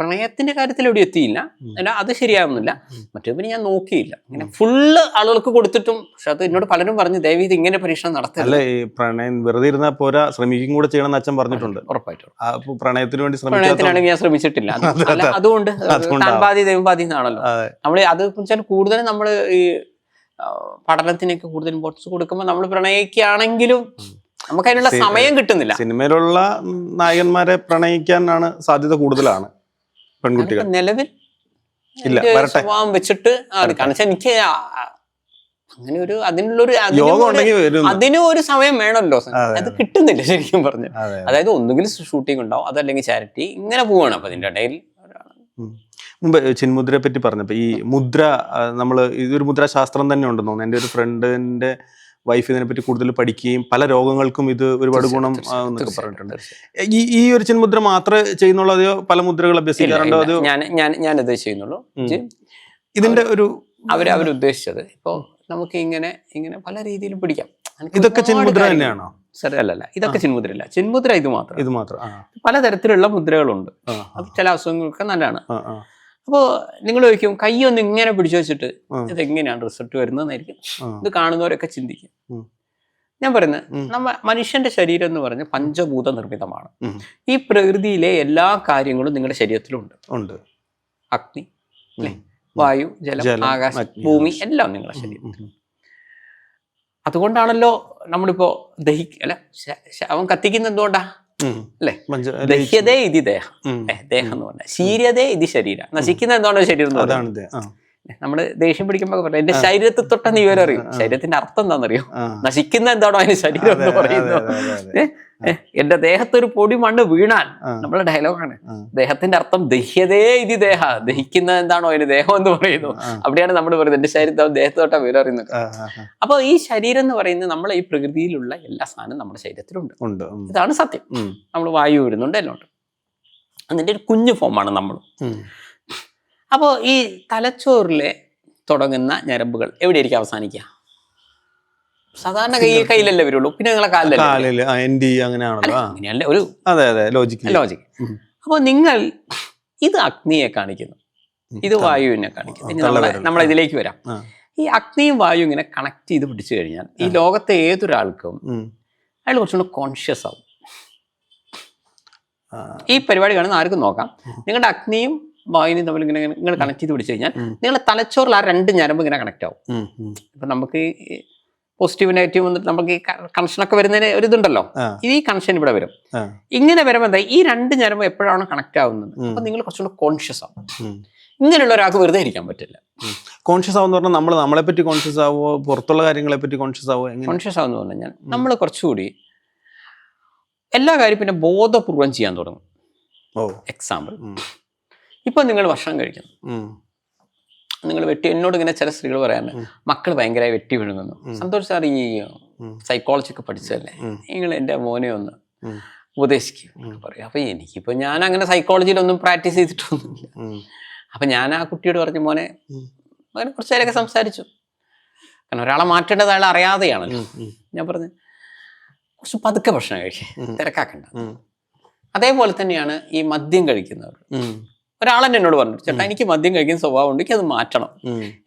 പ്രണയത്തിന്റെ കാര്യത്തിൽ എവിടെ എത്തിയില്ല, അല്ല അത് ശരിയാവുന്നില്ല. മറ്റേ പിന്നെ ഞാൻ നോക്കിയില്ല, ഇങ്ങനെ ഫുള്ള് ആളുകൾക്ക് കൊടുത്തിട്ടും. പക്ഷെ അത് എന്നോട് പലരും പറഞ്ഞു, ദയവ് ഇത് ഇങ്ങനെ പരീക്ഷണം നടത്തില്ല. ഈ പ്രണയം വെറുതെ ഇരുന്നാൽ പോരാ, ശ്രമിക്കും കൂടെ ചെയ്യണമെന്ന് അച്ഛൻ പറഞ്ഞിട്ടുണ്ട്. ഉറപ്പായിട്ടും പ്രണയത്തിന് വേണ്ടി പ്രണയത്തിനാണെങ്കിൽ ഞാൻ ശ്രമിച്ചിട്ടില്ല. അതുകൊണ്ട് താൻപാതി ദൈവപാതി എന്നാണല്ലോ നമ്മൾ. അത് വെച്ചാൽ കൂടുതലും നമ്മൾ ഈ പഠനത്തിനൊക്കെ കൂടുതൽ ഇമ്പോർട്ടൻസ് കൊടുക്കുമ്പോൾ നമ്മൾ പ്രണയിക്കുകയാണെങ്കിലും നമുക്ക് അതിനുള്ള സമയം കിട്ടുന്നില്ല. സിനിമയിലുള്ള നായകന്മാരെ പ്രണയിക്കാനാണ് സാധ്യത കൂടുതലാണ് പെൺകുട്ടികൾ നിലവിൽ സ്വഭാവം വെച്ചിട്ട്. കാരണം എനിക്ക് അങ്ങനെ ഒരു അതിനും ഒരു സമയം വേണമല്ലോ, അത് കിട്ടുന്നില്ല ശരിക്കും പറഞ്ഞു. അതായത് ഒന്നുകിൽ ഷൂട്ടിംഗ് ഉണ്ടാവും, അതല്ലെങ്കിൽ ചാരിറ്റി, ഇങ്ങനെ പോവാണ്. അപ്പൊ അതിന്റെ ഇടയിൽ മുമ്പ് ചിന്മുദ്രയെ പറ്റി പറഞ്ഞപ്പോ, ഈ മുദ്ര നമ്മൾ ഇതൊരു മുദ്രാശാസ്ത്രം തന്നെ ഉണ്ടെന്ന് തോന്നുന്നു. എൻ്റെ ഒരു ഫ്രണ്ടിന്റെ വൈഫ് ഇതിനെപ്പറ്റി കൂടുതൽ പഠിക്കുകയും പല രോഗങ്ങൾക്കും ഇത് ഒരുപാട് ഗുണം എന്നൊക്കെ പറഞ്ഞിട്ടുണ്ട്. ഈ ഒരു ചിന്മുദ്ര മാത്രമേ ചെയ്യുന്നുള്ളൂ, അതെയോ പല മുദ്രകൾ അഭ്യസിക്കാറുണ്ടോ? അതോ ഞാനിത് ചെയ്യുന്നുള്ളൂ. ഇതിന്റെ ഒരു അവരുദ്ദേശിച്ചത് ഇപ്പൊ നമുക്ക് ഇങ്ങനെ പല രീതിയിലും പിടിക്കാം. ഇതൊക്കെ ചിന്മുദ്ര തന്നെയാണോ? അല്ലല്ല, ഇതൊക്കെ ചിന്മുദ്രയല്ല. ചിന്മുദ്ര ഇത് മാത്രം. പലതരത്തിലുള്ള മുദ്രകളുണ്ട്. അത് ചില അസുഖങ്ങൾക്ക് നല്ലതാണ്. അപ്പോൾ നിങ്ങൾ ചോദിക്കും കൈയൊന്ന് ഇങ്ങനെ പിടിച്ചു വെച്ചിട്ട് ഇതെങ്ങനെയാണ് റിസൾട്ട് വരുന്നതെന്നായിരിക്കും ഇത് കാണുന്നവരൊക്കെ ചിന്തിക്കും. ഞാൻ പറയുന്നത് മനുഷ്യന്റെ ശരീരം എന്ന് പറഞ്ഞ പഞ്ചഭൂത നിർമ്മിതമാണ്. ഈ പ്രകൃതിയിലെ എല്ലാ കാര്യങ്ങളും നിങ്ങളുടെ ശരീരത്തിലുണ്ട്. അഗ്നി, വായു, ജലം, ആകാശം, ഭൂമി എല്ലാം നിങ്ങളുടെ ശരീരത്തിൽ. അതുകൊണ്ടാണല്ലോ നമ്മളിപ്പോ അവൻ കത്തിക്കുന്ന എന്തുകൊണ്ടാ അല്ലെ? ദഹ്യതേ ഇതി ദേഹം, ദേഹം എന്ന് പറഞ്ഞാൽ ശീര്യതേ ഇതി ശരീരം. നശിക്കുന്ന എന്തുകൊണ്ടോ ശരീരം. നമ്മള് ദേഷ്യം പിടിക്കുമ്പോ പറയാം എന്റെ ശരീരത്തിൽ തൊട്ട നീ വരെ അറിയും. ശരീരത്തിന്റെ അർത്ഥം എന്താണെന്നറിയോ? നശിക്കുന്ന എന്താണോ അതിന് ശരീരം എന്ന് പറയുന്നത്. എന്റെ ദേഹത്തൊരു പൊടി മണ്ണ് വീണാൽ നമ്മളെ ഡയലോഗാണ്. ദേഹത്തിന്റെ അർത്ഥം ദഹ്യതേ ഇതി ദേഹ, ദഹിക്കുന്ന എന്താണോ അതിന് ദേഹം എന്ന് പറയുന്നു. അവിടെയാണ് നമ്മൾ പറയുന്നത് എന്റെ ശരീരത്തിൽ ദേഹത്ത് തൊട്ടാ വിവരം അറിയുന്നത്. അപ്പൊ ഈ ശരീരം എന്ന് പറയുന്നത് നമ്മളെ ഈ പ്രകൃതിയിലുള്ള എല്ലാ സാധനവും നമ്മുടെ ശരീരത്തിലുണ്ട്. ഇതാണ് സത്യം. നമ്മൾ വായു വരുന്നുണ്ട്, എല്ലാം ഉണ്ട്. അതിന്റെ ഒരു കുഞ്ഞു ഫോമാണ് നമ്മൾ. അപ്പോൾ ഈ തലച്ചോറിലെ തുടങ്ങുന്ന ഞരമ്പുകൾ എവിടെയായിരിക്കും അവസാനിക്കുക? സാധാരണ കയ്യിലല്ലേ വരുള്ളൂ, പിന്നെ നിങ്ങളെ കാലിലല്ലേ? അങ്ങനെയല്ലേ ഒരു ലോജിക്. അപ്പോൾ നിങ്ങൾ ഇത് അഗ്നിയെ കാണിക്കുന്നു, ഇത് വായുവിനെ കാണിക്കുന്നു. ഇനി നമ്മളിതിലേക്ക് വരാം. ഈ അഗ്നിയും വായു ഇങ്ങനെ കണക്ട് ചെയ്ത് പിടിച്ചു കഴിഞ്ഞാൽ ഈ ലോകത്തെ ഏതൊരാൾക്കും അയാൾ കുറച്ചുകൂടെ കോൺഷ്യസ് ആവും. ഈ പരിപാടി കാണുന്ന ആർക്കും നോക്കാം. നിങ്ങളുടെ അഗ്നിയും വായുവിനും തമ്മിൽ ഇങ്ങനെ നിങ്ങൾ കണക്ട് ചെയ്ത് പിടിച്ചു കഴിഞ്ഞാൽ നിങ്ങളുടെ തലച്ചോറിൽ ആ രണ്ട് ഞരമ്പ് ഇങ്ങനെ കണക്ട് ആവും. ഇപ്പൊ നമുക്ക് പോസിറ്റീവ് നെഗറ്റീവ് വന്നിട്ട് നമുക്ക് ഈ കണക്ഷനൊക്കെ വരുന്നതിന് ഒരു ഇതുണ്ടല്ലോ, ഈ കണക്ഷൻ ഇവിടെ വരും. ഇങ്ങനെ വരുമ്പോൾ എന്താ, ഈ രണ്ട് ഞരമ്പ് എപ്പോഴാണ് കണക്ട് ആവുന്നത്, അപ്പൊ നിങ്ങൾ കുറച്ചുകൂടെ കോൺഷ്യസ് ആവും. ഇങ്ങനെയുള്ള ഒരാൾക്ക് വെറുതെ ഇരിക്കാൻ പറ്റില്ല. കോൺഷ്യസ് ആവുന്ന പറഞ്ഞാൽ നമ്മൾ നമ്മളെ പറ്റി കോൺഷ്യസ് ആവോ, പുറത്തുള്ള കാര്യങ്ങളെ പറ്റി കോൺഷ്യസ് ആവോ? കോൺഷ്യസ് ആവുന്ന പറഞ്ഞാൽ നമ്മൾ കുറച്ചുകൂടി എല്ലാ കാര്യം പിന്നെ ബോധപൂർവം ചെയ്യാൻ തുടങ്ങും. എക്സാമ്പിൾ, ഇപ്പൊ നിങ്ങൾ ഭക്ഷണം കഴിക്കുന്നു, നിങ്ങൾ എന്നോട് ഇങ്ങനെ ചില സ്ത്രീകൾ പറയാറുണ്ട് മക്കൾ ഭയങ്കരമായി വെട്ടി വിഴുങ്ങുന്നു. സന്തോഷ് സാർ ഈ സൈക്കോളജി ഒക്കെ പഠിച്ചതല്ലേ, നിങ്ങൾ എൻ്റെ മോനെ ഒന്ന് ഉപദേശിക്കും പറയും. അപ്പൊ എനിക്കിപ്പോ ഞാൻ അങ്ങനെ സൈക്കോളജിയിലൊന്നും പ്രാക്ടീസ് ചെയ്തിട്ടൊന്നുമില്ല. അപ്പൊ ഞാൻ ആ കുട്ടിയോട് പറഞ്ഞു, മോനെ കുറച്ചു നേരമൊക്കെ സംസാരിച്ചു. കാരണം ഒരാളെ മാറ്റേണ്ടത് അയാൾ അറിയാതെയാണല്ലോ. ഞാൻ പറഞ്ഞു കുറച്ച് പതുക്കെ ഭക്ഷണം കഴിക്കുക, തിരക്കാക്കണ്ട. അതേപോലെ തന്നെയാണ് ഈ മദ്യം കഴിക്കുന്നവർ. ഒരാളെന്നെ എന്നോട് പറഞ്ഞു, ചേട്ടാ എനിക്ക് മദ്യം കഴിക്കുന്ന സ്വഭാവം ഉണ്ട്, എനിക്കത് മാറ്റണം.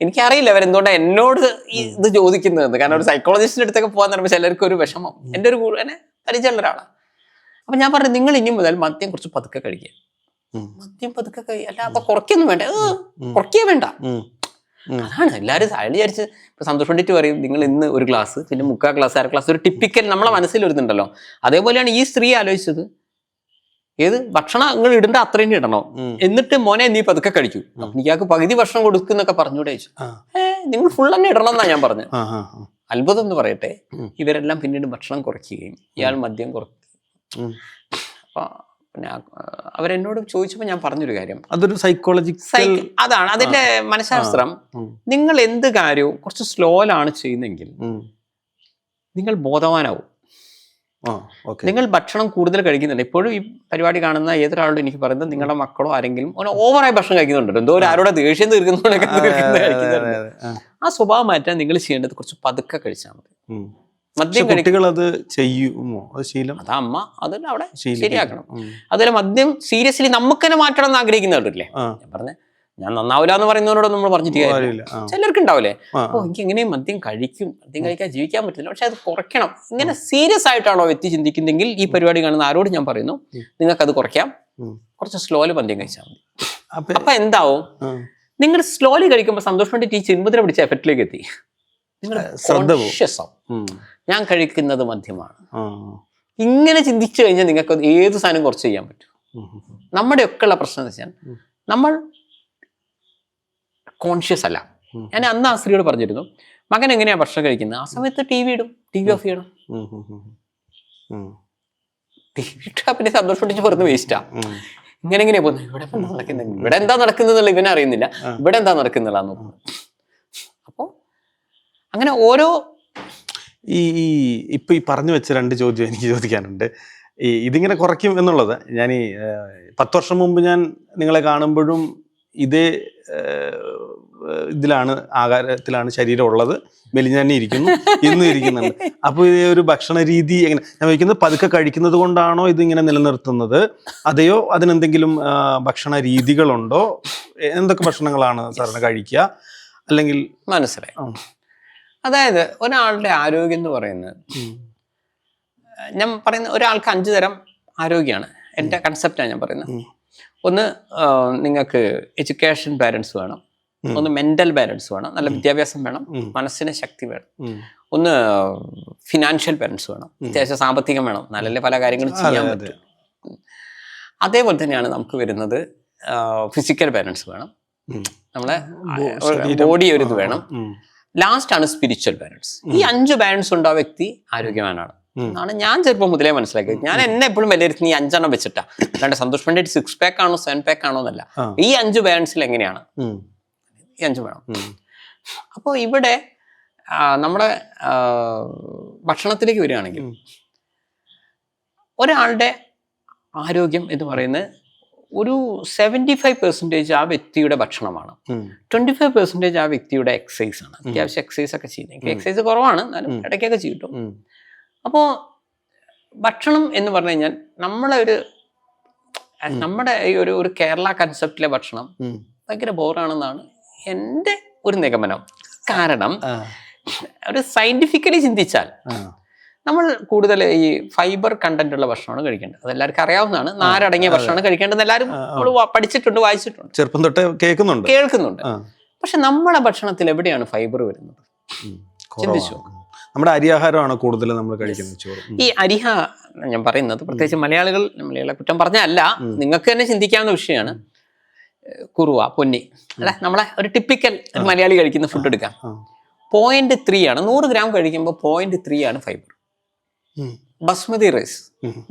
എനിക്കറിയില്ല അവരെന്തുകൊണ്ടാണ് എന്നോട് ഇത് ചോദിക്കുന്നത്. കാരണം ഒരു സൈക്കോളജിസ്റ്റിന്റെ അടുത്തൊക്കെ പോകാൻ പറയുമ്പോൾ ചിലർക്ക് ഒരു വിഷമം. എൻ്റെ ഒരു എന്നെ പരിചയമുള്ള ഒരാളാണ്. അപ്പൊ ഞാൻ പറഞ്ഞു, നിങ്ങൾ ഇനി മുതൽ മദ്യം കുറച്ച് പതുക്കെ കഴിക്കുക. മദ്യം പതുക്കെ അല്ല അപ്പൊ കുറയ്ക്കൊന്നും വേണ്ട, കുറയ്ക്കേ വേണ്ട. അതാണ് എല്ലാവരും അയാൾ വിചാരിച്ച് ഇപ്പൊ സന്തോഷം കൊണ്ടിട്ട് പറയും നിങ്ങൾ ഇന്ന് ഒരു ഗ്ലാസ്, പിന്നെ 3/4 ഗ്ലാസ്, 1/2 ഗ്ലാസ്, ഒരു ടിപ്പിക്കൽ നമ്മളെ മനസ്സിൽ വരുന്നുണ്ടല്ലോ. അതേപോലെയാണ് ഈ സ്ത്രീ ആലോചിച്ചത്. ഏത് ഭക്ഷണം നിങ്ങൾ ഇടണ്ട അത്രയും ഇടണോ, എന്നിട്ട് മോനെ നീ പതുക്കെ കഴിക്കൂ, ഇയാൾക്ക് പകുതി ഭക്ഷണം കൊടുക്കുന്നൊക്കെ പറഞ്ഞൂടെ ചോദിച്ചു. നിങ്ങൾ ഫുൾ തന്നെ ഇടണം എന്നാ ഞാൻ പറഞ്ഞു. അത്ഭുതം എന്ന് പറയട്ടെ, ഇവരെല്ലാം പിന്നീട് ഭക്ഷണം കുറയ്ക്കുകയും ഇയാൾ മദ്യം കുറയ്ക്കും. അപ്പൊ പിന്നെ അവരെന്നോട് ചോദിച്ചപ്പോൾ ഞാൻ പറഞ്ഞൊരു കാര്യം, അതൊരു അതാണ് അതിന്റെ മനഃശാസ്ത്രം. നിങ്ങൾ എന്ത് കാര്യവും കുറച്ച് സ്ലോയിലാണ് ചെയ്യുന്നെങ്കിൽ നിങ്ങൾ ബോധവാനാവും. നിങ്ങൾ ഭക്ഷണം കൂടുതൽ കഴിക്കുന്നുണ്ട്. ഇപ്പോഴും ഈ പരിപാടി കാണുന്ന ഏതൊരാളോടും എനിക്ക് പറയുന്നത്, നിങ്ങളുടെ മക്കളോ ആരെങ്കിലും ഓവറായി ഭക്ഷണം കഴിക്കുന്നുണ്ടോ, എന്തോ ആരോടെ ദേഷ്യം തീർക്കുന്നതുകൊണ്ടൊക്കെ കഴിക്കുന്നുണ്ട്. ആ സ്വഭാവം മാറ്റാൻ നിങ്ങൾ ചെയ്യേണ്ടത് കുറച്ച് പതുക്കെ കഴിച്ചാൽ മതി. മദ്യം കുട്ടികൾ അത് ചെയ്യുമോ? ശീലം അത് അമ്മ അതിൽ അവിടെ ശരിയാക്കണം. അതുപോലെ മദ്യം സീരിയസ്ലി നമുക്ക് തന്നെ മാറ്റണം എന്ന് ആഗ്രഹിക്കുന്നവരില്ലേ. ഞാൻ പറഞ്ഞ ഞാൻ നന്നാവില്ല എന്ന് പറയുന്നവരോട് നമ്മൾ പറഞ്ഞിട്ട് കാര്യമില്ല. ചിലർക്ക് ഉണ്ടാവില്ലേ, ഓ എനിക്ക് എങ്ങനെയും മദ്യം കഴിക്കും, മദ്യം കഴിക്കാൻ ജീവിക്കാൻ പറ്റില്ല, പക്ഷെ അത് കുറയ്ക്കണം. ഇങ്ങനെ സീരിയസ് ആയിട്ടാണോ വ്യക്തി ചിന്തിക്കുന്നെങ്കിൽ ഈ പരിപാടി കാണുന്ന ആരോട് ഞാൻ പറയുന്നു, നിങ്ങൾക്കത് കുറയ്ക്കാം. കുറച്ച് സ്ലോലി മദ്യം കഴിച്ചാൽ മതി. അപ്പൊ എന്താവും, നിങ്ങൾ സ്ലോലി കഴിക്കുമ്പോൾ സന്തോഷം വേണ്ടിട്ട് ഈ ചിന്മതിനെ പിടിച്ച എഫക്റ്റിലേക്ക് എത്തി. നിങ്ങൾ കോൺഷ്യസ് ആവും, ഞാൻ കഴിക്കുന്നത് മദ്യമാണ്. ഇങ്ങനെ ചിന്തിച്ചു കഴിഞ്ഞാൽ നിങ്ങൾക്ക് ഏത് സാധനം കുറച്ച് ചെയ്യാൻ പറ്റും. നമ്മുടെയൊക്കെ ഉള്ള പ്രശ്നം എന്ന് വെച്ചാൽ നമ്മൾ കോൺഷ്യസ് അല്ല. ഞാൻ അന്ന് ആ സ്ത്രീയോട് പറഞ്ഞിരുന്നു, മകൻ എങ്ങനെയാ ഭക്ഷണം കഴിക്കുന്നത്, ആ സമയത്ത് ടി വി ഇടും, ടി വി ഓഫ് ചെയ്യണം. ടി വി ഇട്ടാ പിന്നെ സന്തോഷം പറഞ്ഞ് വേസ്റ്റാ. ഇങ്ങനെ എങ്ങനെയാ പോകുന്നത്, ഇവിടെ എന്താ നടക്കുന്നത് ഇവനെ അറിയുന്നില്ല, ഇവിടെ എന്താ നടക്കുന്നില്ല നോക്കുന്നു. അപ്പോ അങ്ങനെ ഓരോ ഇപ്പൊ ഈ പറഞ്ഞു വെച്ച 2 ചോദ്യം എനിക്ക് ചോദിക്കാനുണ്ട്. ഇതിങ്ങനെ കുറയ്ക്കും എന്നുള്ളത്, ഞാൻ 10 വർഷം മുമ്പ് ഞാൻ നിങ്ങളെ കാണുമ്പോഴും ഇതേ ഇതിലാണ് ആകാരത്തിലാണ് ശരീരം ഉള്ളത്, മെലിഞ്ഞ് തന്നെ ഇരിക്കുന്നു, ഇന്നും ഇരിക്കുന്നുണ്ട്. അപ്പോൾ ഈ ഒരു ഭക്ഷണ രീതി എങ്ങനെ, ഞാൻ ചോദിക്കുന്നത് പതുക്കെ കഴിക്കുന്നത് കൊണ്ടാണോ ഇതിങ്ങനെ നിലനിർത്തുന്നത്, അതെയോ അതിനെന്തെങ്കിലും ഭക്ഷണ രീതികളുണ്ടോ? എന്തൊക്കെ ഭക്ഷണങ്ങളാണ് സാറിന് കഴിക്കുക? അല്ലെങ്കിൽ മനസ്സിലായി. അതായത് ഒരാളുടെ ആരോഗ്യം എന്ന് പറയുന്നത്, ഞാൻ പറയുന്ന ഒരാൾക്ക് 5 തരം ആരോഗ്യമാണ് എൻ്റെ കൺസെപ്റ്റാണ് ഞാൻ പറയുന്നത്. ഒന്ന്, നിങ്ങൾക്ക് എഡ്യൂക്കേഷൻ ബാലൻസ് വേണം. ഒന്ന് മെന്റൽ ബാലൻസ് വേണം, നല്ല വിദ്യാഭ്യാസം വേണം, മനസ്സിന് ശക്തി വേണം. ഒന്ന് ഫിനാൻഷ്യൽ ബാലൻസ് വേണം, അത്യാവശ്യം സാമ്പത്തികം വേണം, നല്ല പല കാര്യങ്ങളും ചെയ്യാൻ പറ്റും. അതേപോലെ തന്നെയാണ് നമുക്ക് വരുന്നത് ഫിസിക്കൽ ബാലൻസ് വേണം, നമ്മളെ ബോഡി ഒരു ഇത് വേണം. ലാസ്റ്റ് ആണ് സ്പിരിച്വൽ ബാലൻസ്. ഈ 5 ബാലൻസ് ഉണ്ട് ആ വ്യക്തി ആരോഗ്യവാനാണ് എന്നാണ് ഞാൻ ചെറുപ്പം മുതലേ മനസ്സിലാക്കിയത്. ഞാൻ എന്നെ എപ്പോഴും വിലയിരുത്തുന്ന ഈ 5 എണ്ണം വെച്ചിട്ടാ. അല്ലാണ്ട് സന്തോഷ് പണ്ഡിറ്റ് 6 പാക്ക് ആണോ 7 പാക്ക് ആണോ എന്നല്ല, ഈ 5 ബാലൻസിൽ എങ്ങനെയാണ് ഈ 5 വേണം. അപ്പോൾ ഇവിടെ നമ്മുടെ ഭക്ഷണത്തിലേക്ക് വരികയാണെങ്കിൽ ഒരാളുടെ ആരോഗ്യം എന്ന് പറയുന്നത് ഒരു 75% ആ വ്യക്തിയുടെ ഭക്ഷണമാണ്, 25% ആ വ്യക്തിയുടെ എക്സസൈസ് ആണ്. അത്യാവശ്യം എക്സസൈസ് ഒക്കെ ചെയ്യുന്നത്, എനിക്ക് എക്സസൈസ് കുറവാണ്, എന്നാലും ഇടയ്ക്കൊക്കെ ചെയ്യട്ടോ. അപ്പോൾ ഭക്ഷണം എന്ന് പറഞ്ഞു കഴിഞ്ഞാൽ നമ്മുടെ ഈ ഒരു കേരള കൺസെപ്റ്റിലെ ഭക്ഷണം ഭയങ്കര ബോറാണെന്നാണ് എൻ്റെ ഒരു നിഗമനം. കാരണം ഒരു സയന്റിഫിക്കലി ചിന്തിച്ചാൽ നമ്മൾ കൂടുതൽ ഈ ഫൈബർ കണ്ടന്റ് ഉള്ള ഭക്ഷണമാണ് കഴിക്കേണ്ടത്. അതെല്ലാവർക്കും അറിയാവുന്നതാണ്. നാരടങ്ങിയ ഭക്ഷണമാണ് കഴിക്കേണ്ടത്. എല്ലാവരും നമ്മൾ പഠിച്ചിട്ടുണ്ട്, വായിച്ചിട്ടുണ്ട്, ചെറുപ്പം തൊട്ട് കേൾക്കുന്നുണ്ട്. പക്ഷെ നമ്മളെ ഭക്ഷണത്തിൽ എവിടെയാണ് ഫൈബർ വരുന്നത്? ചിന്തിച്ചു. നമ്മുടെ അരിയാഹാരമാണ് കൂടുതൽ നമ്മൾ കഴിക്കുന്നത്, ചോറ്. ഈ അരിഹ ഞാൻ പറയുന്നത് പ്രത്യേകിച്ച് മലയാളികളെ കുറ്റം പറഞ്ഞല്ല, നിങ്ങൾക്ക് തന്നെ ചിന്തിക്കാവുന്ന വിഷയമാണ്. കുറുവ, പൊന്നി, അല്ലെ നമ്മളെ ഒരു ടിപ്പിക്കൽ മലയാളി കഴിക്കുന്ന ഫുഡ് എടുക്കാം. 0.3 ആണ്. 100 ഗ്രാം കഴിക്കുമ്പോൾ 0.3 ആണ് ഫൈബർ. ബസ്മതി റൈസ്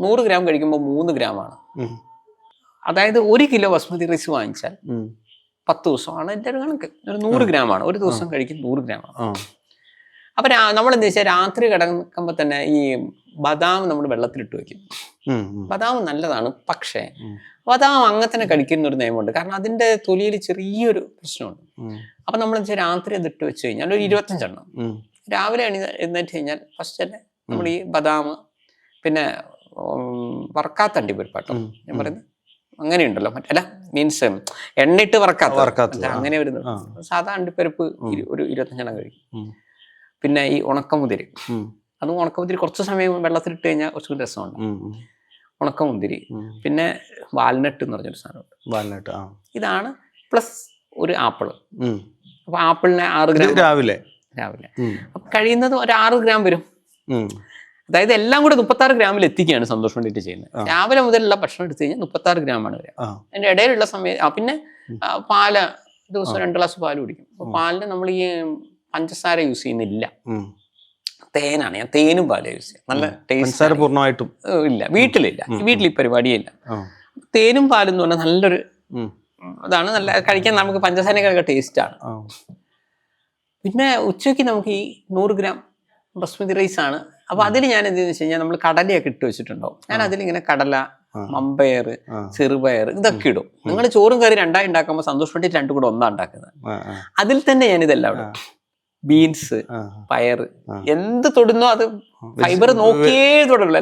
100 ഗ്രാം കഴിക്കുമ്പോൾ 3 ഗ്രാമാണ്. അതായത് 1 കിലോ ബസ്മതി റൈസ് വാങ്ങിച്ചാൽ 10 ദിവസമാണ് എൻ്റെ ഒരു കണക്ക്. ഒരു 100 ഗ്രാമാണ്, ഒരു ദിവസം കഴിക്കും 100 ഗ്രാമാണ്. അപ്പൊ നമ്മൾ എന്താ വെച്ചാൽ രാത്രി കിടക്കുമ്പോൾ തന്നെ ഈ ബദാം നമ്മൾ വെള്ളത്തിലിട്ട് വെക്കും. ബദാം നല്ലതാണ്, പക്ഷേ ബദാം അങ്ങനെ തന്നെ കഴിക്കുന്ന ഒരു നിയമമുണ്ട്. കാരണം അതിന്റെ തൊലിയിൽ ചെറിയൊരു പ്രശ്നമുണ്ട്. അപ്പൊ നമ്മൾ വെച്ചാൽ രാത്രി അതിട്ട് വെച്ച് കഴിഞ്ഞാൽ ഒരു 25 എണ്ണം രാവിലെ എഴുന്നേറ്റ് കഴിഞ്ഞാൽ ഫസ്റ്റ് തന്നെ നമ്മൾ ഈ ബദാം, പിന്നെ വറക്കാത്ത അണ്ടിപ്പരിപ്പാട്ടോ ഞാൻ പറയുന്നത്, അങ്ങനെയുണ്ടല്ലോ, മറ്റല്ല മീൻസ് എണ്ണയിട്ട് വറക്കാത്ത അങ്ങനെ വരുന്നത്. സാധാ അണ്ടിപ്പരിപ്പ് ഒരു 25 എണ്ണം കഴിക്കും. പിന്നെ ഈ ഉണക്കമുതിരി, അതും ഉണക്കമുതിരി കുറച്ച് സമയം വെള്ളത്തിലിട്ട് കഴിഞ്ഞാൽ കുറച്ചുകൂടി രസമുണ്ട്. ഉണക്കമുന്തിരി, പിന്നെ വാൽനട്ട് എന്ന് പറഞ്ഞൊരു സാധനമുണ്ട്, വാൽനട്ട്. ഇതാണ് പ്ലസ് ഒരു ആപ്പിള്. അപ്പൊ ആപ്പിളിനെ 6 ഗ്രാം രാവിലെ അപ്പൊ കഴിയുന്നത് ഒരു 6 ഗ്രാം വരും. അതായത് എല്ലാം കൂടെ 36 ഗ്രാമിൽ എത്തിക്കുകയാണ് സന്തോഷ് പണ്ഡിറ്റ് ചെയ്യുന്നത്. രാവിലെ മുതലുള്ള ഭക്ഷണം എടുത്തു കഴിഞ്ഞാൽ 36 ഗ്രാമാണ് വരിക. അതിന്റെ ഇടയിലുള്ള സമയം പിന്നെ പാല് ദിവസം 2 ഗ്ലാസ് പാല് കുടിക്കും. അപ്പൊ പാലിന് നമ്മൾ ഈ പഞ്ചസാര യൂസ് ചെയ്യുന്നില്ല, തേനാണ്. ഞാൻ തേനും പാലും യൂസ് ചെയ്യാം. നല്ല ടേസ്റ്റ് പൂർണ്ണമായിട്ടും ഇല്ല, വീട്ടിലില്ല, വീട്ടിൽ ഈ പരിപാടിയേ ഇല്ല. തേനും പാലും എന്ന് പറഞ്ഞാൽ നല്ലൊരു അതാണ്, നല്ല കഴിക്കാൻ നമുക്ക് പഞ്ചസാരയൊക്കെ ടേസ്റ്റ് ആണ്. പിന്നെ ഉച്ചയ്ക്ക് നമുക്ക് ഈ 100 ഗ്രാം ബസ്മതി റൈസ് ആണ്. അപ്പൊ അതിൽ ഞാൻ എന്തെന്ന് വെച്ച് കഴിഞ്ഞാൽ നമ്മൾ കടലയൊക്കെ ഇട്ട് വെച്ചിട്ടുണ്ടാവും. ഞാൻ അതിലിങ്ങനെ കടല, മമ്പയർ, ചെറുപയർ ഇതൊക്കെ ഇടും. നിങ്ങൾ ചോറും കറി 2 ഉണ്ടാക്കുമ്പോൾ സന്തോഷ് പണ്ഡിറ്റ് 2 കൂടെ 1 ഉണ്ടാക്കുന്നത്. അതിൽ തന്നെ ഞാൻ ഇതെല്ലാം ഇടും. ബീൻസ്, പയർ, എന്ത് തൊടുന്നോ അത് ഫൈബർ നോക്കിയേ തൊടുള്ളൂ.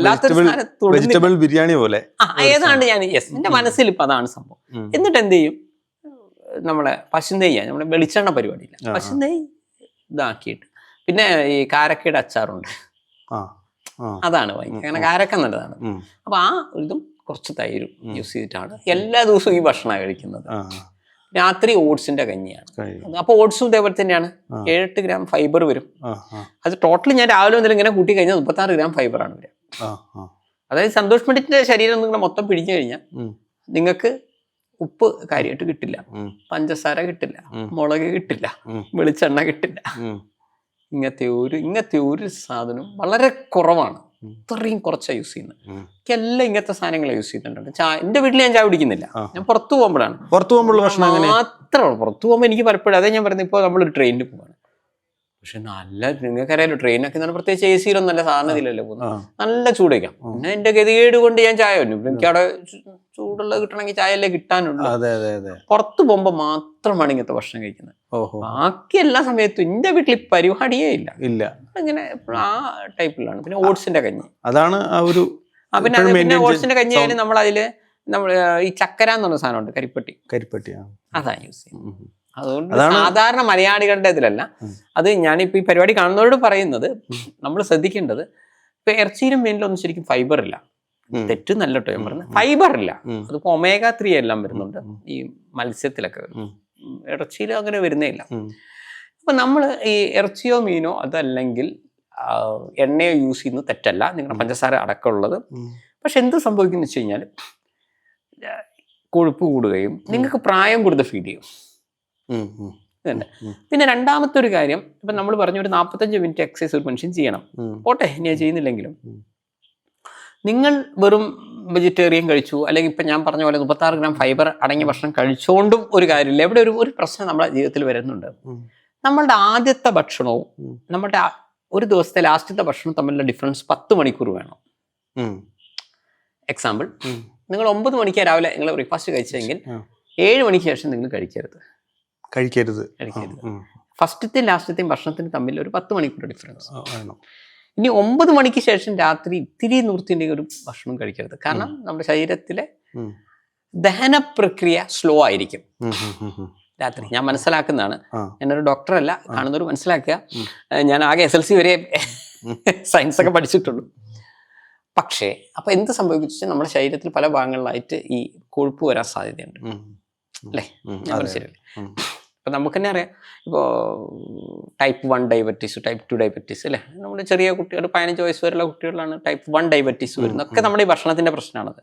വെജിറ്റബിൾ ബിരിയാണി പോലെ ഏതാണ്ട് ഞാൻ എന്റെ മനസ്സിൽ ഇപ്പൊ അതാണ് സംഭവം. എന്നിട്ട് എന്ത് ചെയ്യും, നമ്മളെ പശുനെയ്യാ, നമ്മുടെ വെളിച്ചെണ്ണ പരിപാടിയില്ല, പശുനെയ്യ് ഇതാക്കിയിട്ട്, പിന്നെ ഈ കാരക്കയുടെ അച്ചാറുണ്ട്, അതാണ് വാങ്ങിക്കുക. അങ്ങനെ കാരക്ക നല്ലതാണ്. അപ്പൊ ആ ഇതും കുറച്ച് തൈരും യൂസ് ചെയ്തിട്ടാണ് എല്ലാ ദിവസവും ഈ ഭക്ഷണം കഴിക്കുന്നത്. രാത്രി ഓട്സിന്റെ കഞ്ഞിയാണ്. അപ്പൊ ഓട്സും ഇതേപോലെ തന്നെയാണ്, 7-8 ഗ്രാം ഫൈബർ വരും. അത് ടോട്ടലി ഞാൻ രാവിലെ മുതൽ ഇങ്ങനെ കൂട്ടി കഴിഞ്ഞാൽ 36 ഗ്രാം ഫൈബറാണ് വരിക. അതായത് സന്തോഷ് പണ്ഡിറ്റിന്റെ ശരീരം നിങ്ങൾ മൊത്തം പിടിച്ചു കഴിഞ്ഞാൽ നിങ്ങൾക്ക് ഉപ്പ് കാര്യമായിട്ട് കിട്ടില്ല, പഞ്ചസാര കിട്ടില്ല, മുളക് കിട്ടില്ല, വെളിച്ചെണ്ണ കിട്ടില്ല. ഇങ്ങനത്തെ ഒരു സാധനം വളരെ കുറവാണ്. ഇത്രയും കുറച്ചാണ് യൂസ് ചെയ്യുന്നത്. എല്ലാം ഇങ്ങനത്തെ സാധനങ്ങളെ യൂസ് ചെയ്യുന്നുണ്ട്. എന്റെ വീട്ടിൽ ഞാൻ ചായ കുടിക്കുന്നില്ല, ഞാൻ പുറത്തു പോകുമ്പോഴാണ്. പുറത്തു പോകുമ്പോൾ മാത്രമേ പുറത്തു പോകുമ്പോൾ എനിക്ക് പലപ്പോഴും അതേ ഞാൻ പറയുന്നത്. ഇപ്പോൾ നമ്മളൊരു ട്രെയിനിൽ പോവാണ്, പക്ഷെ നല്ല നിങ്ങൾക്കറിയാലോ ട്രെയിനൊക്കെ നല്ല പ്രത്യേകിച്ച് AC യിലൊന്നും നല്ല സാധനത്തിലല്ലേ പോകുന്നത്, നല്ല ചൂട് വയ്ക്കാം. പിന്നെ എന്റെ ഗതികേട് കൊണ്ട് ഞാൻ ചായ വന്നു. എനിക്ക് അവിടെ ചൂടുള്ളത് കിട്ടണമെങ്കിൽ ചായയല്ലേ കിട്ടാനുള്ളൂ. പുറത്ത് പോകുമ്പോ മാത്രമാണ് ഇങ്ങനത്തെ ഭക്ഷണം കഴിക്കുന്നത്. ബാക്കി എല്ലാ സമയത്തും എന്റെ വീട്ടിൽ പരിപാടിയേ ഇല്ല. ഇങ്ങനെ ആ ടൈപ്പിലാണ്. പിന്നെ ഓട്സിന്റെ കഞ്ഞി, അതാണ് ആ ഒരു. പിന്നെ ഓട്സിന്റെ കഞ്ഞി ആയാലും നമ്മളതില് ഈ ചക്കര എന്ന് പറഞ്ഞ സാധനമുണ്ട്, കരിപ്പട്ടി അതാണ് യൂസ് ചെയ്യുന്നത്. അതുകൊണ്ട് സാധാരണ മലയാളികളുടെ ഇതിലല്ല. അത് ഞാനിപ്പോ ഈ പരിപാടി കാണുന്നവരോട് പറയുന്നത്, നമ്മൾ ശ്രദ്ധിക്കേണ്ടത് ഇപ്പൊ ഇറച്ചിയിലും മീനിലൊന്നും ശരിക്കും ഫൈബർ ഇല്ല. തെറ്റെന്നല്ല കേട്ടോ ഞാൻ പറഞ്ഞത്, ഫൈബർ ഇല്ല. അതിപ്പോ omega-3 എല്ലാം വരുന്നുണ്ട് ഈ മത്സ്യത്തിലൊക്കെ വരും, ഇറച്ചിയിൽ അങ്ങനെ വരുന്നേ ഇല്ല. അപ്പൊ നമ്മൾ ഈ ഇറച്ചിയോ മീനോ അതല്ലെങ്കിൽ എണ്ണയോ യൂസ് ചെയ്യുന്നത് തെറ്റല്ല, നിങ്ങളുടെ പഞ്ചസാര അടക്കമുള്ളത്. പക്ഷെ എന്ത് സംഭവിക്കുന്നു വെച്ച് കഴിഞ്ഞാൽ കൊഴുപ്പ് കൂടുകയും നിങ്ങൾക്ക് പ്രായം കൂടുതൽ ഫീൽ ചെയ്യും. പിന്നെ രണ്ടാമത്തെ ഒരു കാര്യം, ഇപ്പൊ നമ്മൾ പറഞ്ഞ ഒരു 45 മിനിറ്റ് എക്സസൈസ് ഒരു മനുഷ്യൻ ചെയ്യണം. പോട്ടെ ഇനി ചെയ്യുന്നില്ലെങ്കിലും നിങ്ങൾ വെറും വെജിറ്റേറിയൻ കഴിച്ചു, അല്ലെങ്കിൽ ഇപ്പൊ ഞാൻ പറഞ്ഞ പോലെ 36 ഗ്രാം ഫൈബർ അടങ്ങിയ ഭക്ഷണം കഴിച്ചുകൊണ്ടും ഒരു കാര്യമില്ല. എവിടെ ഒരു പ്രശ്നം നമ്മുടെ ജീവിതത്തിൽ വരുന്നുണ്ട്. നമ്മളുടെ ആദ്യത്തെ ഭക്ഷണവും നമ്മുടെ ഒരു ദിവസത്തെ ലാസ്റ്റത്തെ ഭക്ഷണവും തമ്മിലുള്ള ഡിഫറൻസ് 10 മണിക്കൂർ വേണം. എക്സാമ്പിൾ, നിങ്ങൾ 9 മണിക്ക് രാവിലെ നിങ്ങൾ ബ്രേക്ക്ഫാസ്റ്റ് കഴിച്ചെങ്കിൽ 7 മണിക്ക് ശേഷം നിങ്ങൾ കഴിക്കരുത്. ഫസ്റ്റത്തെയും ലാസ്റ്റത്തെയും ഭക്ഷണത്തിന് തമ്മിൽ ഒരു 10 മണിക്കൂർ ഡിഫറൻസ്. ഇനി 9 മണിക്ക് ശേഷം രാത്രി ഇത്തിരി നൂർത്തിൻ്റെ ഒരു ഭക്ഷണം കഴിക്കരുത്. കാരണം നമ്മുടെ ശരീരത്തിലെ ദഹന പ്രക്രിയ സ്ലോ ആയിരിക്കും രാത്രി. ഞാൻ മനസ്സിലാക്കുന്നതാണ്, ഞാനൊരു ഡോക്ടറല്ല, കാണുന്നവർ മനസ്സിലാക്കുക. ഞാൻ ആകെ SLC വരെ സയൻസ് ഒക്കെ പഠിച്ചിട്ടുള്ളൂ. പക്ഷേ അപ്പൊ എന്ത് സംഭവിച്ചു, നമ്മുടെ ശരീരത്തിൽ പല ഭാഗങ്ങളിലായിട്ട് ഈ കൊഴുപ്പ് വരാൻ സാധ്യതയുണ്ട് അല്ലേ? ഞാൻ മനസ്സിലല്ലേ? ഇപ്പൊ നമുക്ക് തന്നെ അറിയാം, ഇപ്പോൾ ടൈപ്പ് 1 ഡയബറ്റീസ്, ടൈപ്പ് 2 ഡയബറ്റീസ് അല്ലേ? നമ്മുടെ ചെറിയ കുട്ടികൾ 15 വയസ്സ് വരെയുള്ള കുട്ടികളാണ് ടൈപ്പ് 1 ഡയബറ്റീസ് വരുന്നത്. ഒക്കെ നമ്മുടെ ഈ ഭക്ഷണത്തിന്റെ പ്രശ്നമാണത്.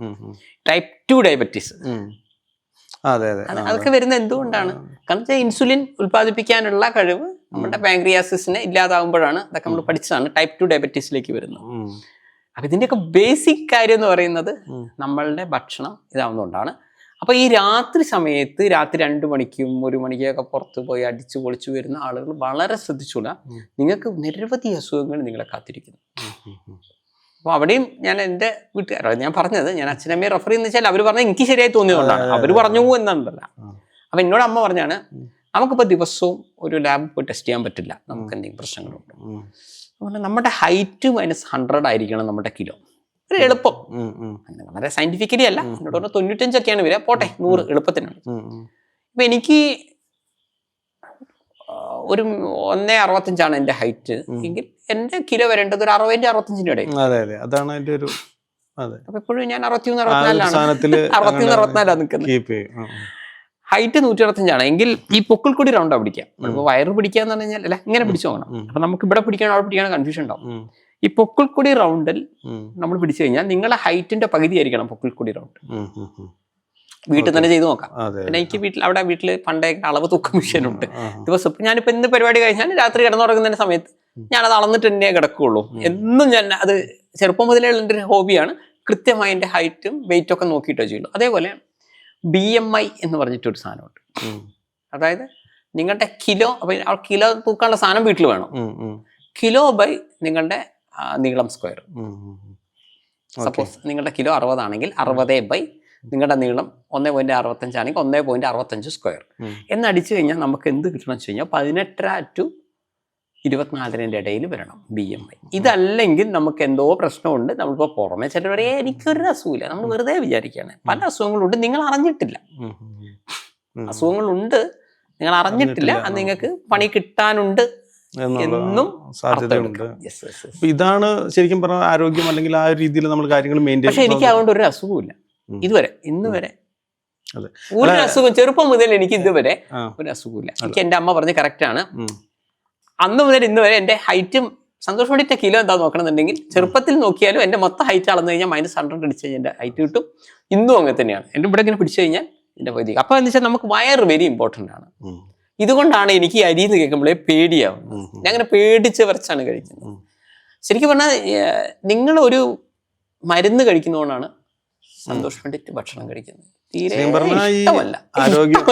ടൈപ്പ് 2 ഡയബറ്റീസ് അതൊക്കെ വരുന്നത് എന്തുകൊണ്ടാണ്? കാരണം ഇൻസുലിൻ ഉൽപ്പാദിപ്പിക്കാനുള്ള കഴിവ് നമ്മുടെ പാങ്ക്രിയാസിന് ഇല്ലാതാവുമ്പോഴാണ്. അതൊക്കെ നമ്മൾ പഠിച്ചതാണ്, ടൈപ്പ് 2 ഡയബറ്റീസിലേക്ക് വരുന്നത്. അപ്പൊ ഇതിന്റെയൊക്കെ ബേസിക് കാര്യം എന്ന് പറയുന്നത് നമ്മളുടെ ഭക്ഷണം ഇതാവുന്നതുകൊണ്ടാണ്. അപ്പൊ ഈ രാത്രി സമയത്ത് രാത്രി 2 മണിക്കും 1 മണിക്കൊക്കെ പുറത്ത് പോയി അടിച്ചു പൊളിച്ചു വരുന്ന ആളുകൾ വളരെ ശ്രദ്ധിച്ചൂടാ. നിങ്ങൾക്ക് നിരവധി അസുഖങ്ങൾ നിങ്ങളെ കാത്തിരിക്കുന്നു. അപ്പൊ അവിടെയും ഞാൻ എൻ്റെ വീട്ടുകാരോട് ഞാൻ പറഞ്ഞത്, ഞാൻ അച്ഛനമ്മയെ റെഫർ ചെയ്യുന്ന വെച്ചാൽ അവർ പറഞ്ഞത് എനിക്ക് ശരിയായി തോന്നിയതുകൊണ്ടാണ്. അവർ പറഞ്ഞു എന്നുണ്ടല്ല. അപ്പൊ എന്നോട് അമ്മ പറഞ്ഞാണ്, നമുക്കിപ്പോൾ ദിവസവും ഒരു ലാബ് പോയി ടെസ്റ്റ് ചെയ്യാൻ പറ്റില്ല, നമുക്ക് എന്തെങ്കിലും പ്രശ്നങ്ങളുണ്ട്. നമ്മുടെ ഹൈറ്റ് -100 ആയിരിക്കണം നമ്മുടെ കിലോ. ഒരു എളുപ്പം, അങ്ങനെ വളരെ സയന്റിഫിക്കലി അല്ല. എന്നോട് പറഞ്ഞാൽ 95 വരിക, പോട്ടെ 100 എളുപ്പത്തിനാണ്. ഇപ്പൊ എനിക്ക് ഒരു 1.65 എൻ്റെ ഹൈറ്റ് എങ്കിൽ എൻ്റെ കിലോ വരേണ്ടത് ഒരു 60-65 ഇടയിൽ. അപ്പൊ എപ്പോഴും ഞാൻ 63-64 നിൽക്കുന്നത്. ഹൈറ്റ് 165 എങ്കിൽ ഈ പൊക്കിൾ കൂടി റൗണ്ടാ പിടിക്കാം. ഇപ്പൊ വയറ് പിടിക്കാന്ന് പറഞ്ഞു കഴിഞ്ഞാൽ അല്ല, ഇങ്ങനെ പിടിച്ചു നോക്കണം. അപ്പൊ നമുക്ക് ഇവിടെ പിടിക്കണം അവിടെ പിടിക്കണം കൺഫ്യൂഷൻ ഉണ്ടാവും. ഈ പൊക്കിൾ കൂടി റൗണ്ടിൽ നമ്മൾ പിടിച്ചു കഴിഞ്ഞാൽ നിങ്ങളെ ഹൈറ്റിന്റെ പകുതി ആയിരിക്കണം പൊക്കിൾ കൂടി റൗണ്ട്. വീട്ടിൽ തന്നെ ചെയ്ത് നോക്കാം. പിന്നെ എനിക്ക് വീട്ടിൽ പണ്ടേ അളവ് തൂക്കം മെഷീൻ ഉണ്ട്. ദിവസം ഞാനിപ്പോ എന്ത് പരിപാടി കഴിഞ്ഞാൽ രാത്രി കിടന്നുറങ്ങുന്ന സമയത്ത് ഞാനത് അളന്നിട്ട് തന്നെ കിടക്കുകയുള്ളൂ. എന്നും ഞാൻ അത് ചെറുപ്പം മുതലേ എൻ്റെ ഒരു ഹോബിയാണ്. കൃത്യമായി എൻ്റെ ഹൈറ്റും വെയിറ്റും ഒക്കെ നോക്കിയിട്ടേ ചെയ്യുള്ളൂ. അതേപോലെ BMI എന്ന് പറഞ്ഞിട്ടൊരു സാധനമുണ്ട്. അതായത് നിങ്ങളുടെ കിലോ, അപ്പൊ കിലോ തൂക്കാനുള്ള സാധനം വീട്ടിൽ വേണം. കിലോ ബൈ നിങ്ങളുടെ നീളം സ്ക്വയർ. സപ്പോസ് നിങ്ങളുടെ കിലോ 60 ആണെങ്കിൽ 60 ബൈ നിങ്ങളുടെ നീളം 1.65 ആണെങ്കിൽ 1.65 സ്ക്വയർ എന്നടിച്ചു കഴിഞ്ഞാൽ നമുക്ക് എന്ത് കിട്ടണം വെച്ച് കഴിഞ്ഞാൽ 18 to 24 ഇടയിൽ വരണം BMI. ഇതല്ലെങ്കിൽ നമുക്ക് എന്തോ പ്രശ്നമുണ്ട്. നമ്മളിപ്പോൾ പുറമെ ചിലവരെ എനിക്കൊരു അസുഖമില്ല, നമ്മൾ വെറുതെ വിചാരിക്കുകയാണ്. പല അസുഖങ്ങളുണ്ട്, നിങ്ങൾ അറിഞ്ഞിട്ടില്ല. അസുഖങ്ങളുണ്ട്, നിങ്ങൾ അറിഞ്ഞിട്ടില്ല. അത് നിങ്ങൾക്ക് പണി കിട്ടാനുണ്ട് എന്നും സാധ്യതയുണ്ട്. ഇതാണ് ശരിക്കും പറഞ്ഞാൽ ആരോഗ്യം, അല്ലെങ്കിൽ ആ രീതിയിൽ നമ്മൾ കാര്യങ്ങൾ മെയിൻറ്റെയിൻ. പക്ഷെ എനിക്ക് അതുകൊണ്ട് ഒരു അസുഖമില്ല ഇതുവരെ, ഇന്ന് വരെ ഒരു അസുഖം. ചെറുപ്പം മുതൽ എനിക്ക് ഇതുവരെ ഒരു അസുഖമില്ല. എനിക്ക് എൻ്റെ അമ്മ പറഞ്ഞ് കറക്റ്റാണ്. അന്ന് മുതൽ ഇന്ന് വരെ എൻ്റെ ഹൈറ്റും സന്തോഷം വേണ്ടിയിട്ട് കിലോ എന്താ നോക്കണമെന്നുണ്ടെങ്കിൽ ചെറുപ്പത്തിൽ നോക്കിയാലും എൻ്റെ മൊത്തം ഹൈറ്റ് അളന്നു കഴിഞ്ഞാൽ -100 അടിച്ച് കഴിഞ്ഞാൽ എൻ്റെ ഹൈറ്റ് കിട്ടും. ഇന്നും അങ്ങനെ തന്നെയാണ്. എൻ്റെ ഇവിടെ ഇങ്ങനെ പിടിച്ചു കഴിഞ്ഞാൽ എൻ്റെ പകുതി. അപ്പോൾ എന്ന് വെച്ചാൽ നമുക്ക് വയറ് വെരി ഇമ്പോർട്ടൻ്റ് ആണ്. ഇതുകൊണ്ടാണ് എനിക്ക് ഈ അരി എന്ന് കേൾക്കുമ്പോഴേ പേടിയാവുന്നത്. ഞാൻ അങ്ങനെ പേടിച്ച് വരച്ചാണ് കഴിക്കുന്നത്. ശരിക്കും പറഞ്ഞാൽ നിങ്ങൾ ഒരു മരുന്ന് കഴിക്കുന്നതുകൊണ്ടാണ് സന്തോഷം വേണ്ടിയിട്ട് ഭക്ഷണം കഴിക്കുന്നത്. തീരെ ശരിക്കും പറഞ്ഞാ ഈ ഇഷ്ടമല്ല. ആരോഗ്യം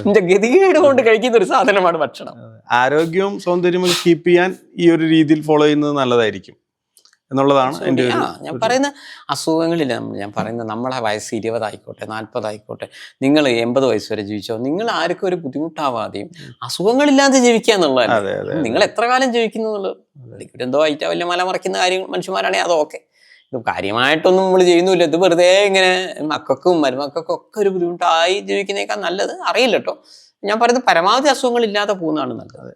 എന്റെ ഗതികേട് കൊണ്ട് കഴിക്കുന്ന ഒരു സാധനമാണ് ഭക്ഷണം. ആരോഗ്യവും സൗന്ദര്യവും കീപ്പ് ചെയ്യാൻ ഈ ഒരു രീതിയിൽ ഫോളോ ചെയ്യുന്നത് നല്ലതായിരിക്കും എന്നുള്ളതാണ് എൻ്റെ ഒരു ഞാൻ പറയുന്ന അസുഖങ്ങളില്ല. ഞാൻ പറയുന്നത് നമ്മളെ വയസ്സ് 20 ആയിക്കോട്ടെ 40 ആയിക്കോട്ടെ, നിങ്ങൾ 80 വയസ്സ് വരെ ജീവിച്ചോ, നിങ്ങൾ ആർക്കും ഒരു ബുദ്ധിമുട്ടാവാതെയും അസുഖങ്ങളില്ലാതെ ജീവിക്കുക എന്നുള്ളതല്ല. അതെ അതെ നിങ്ങൾ എത്ര കാലം ജീവിക്കുന്നു എന്നുള്ളത് എന്തോ ആയിട്ട് വലിയ മല മറിക്കുന്ന കാര്യം മനുഷ്യന്മാരാണെങ്കിൽ അതൊക്കെ. ഇത് കാര്യമായിട്ടൊന്നും നമ്മൾ ചെയ്യുന്നില്ല. ഇത് വെറുതെ ഇങ്ങനെ മക്കൾക്കും മരുമക്കൾക്കും ഒക്കെ ഒരു ബുദ്ധിമുട്ടായി ജീവിക്കുന്നേക്കാൾ നല്ലത്. അറിയില്ല കേട്ടോ, ഞാൻ പറയുന്നത് പരമാവധി അസുഖങ്ങൾ ഇല്ലാതെ പോകുന്നതാണ് നല്ലത്.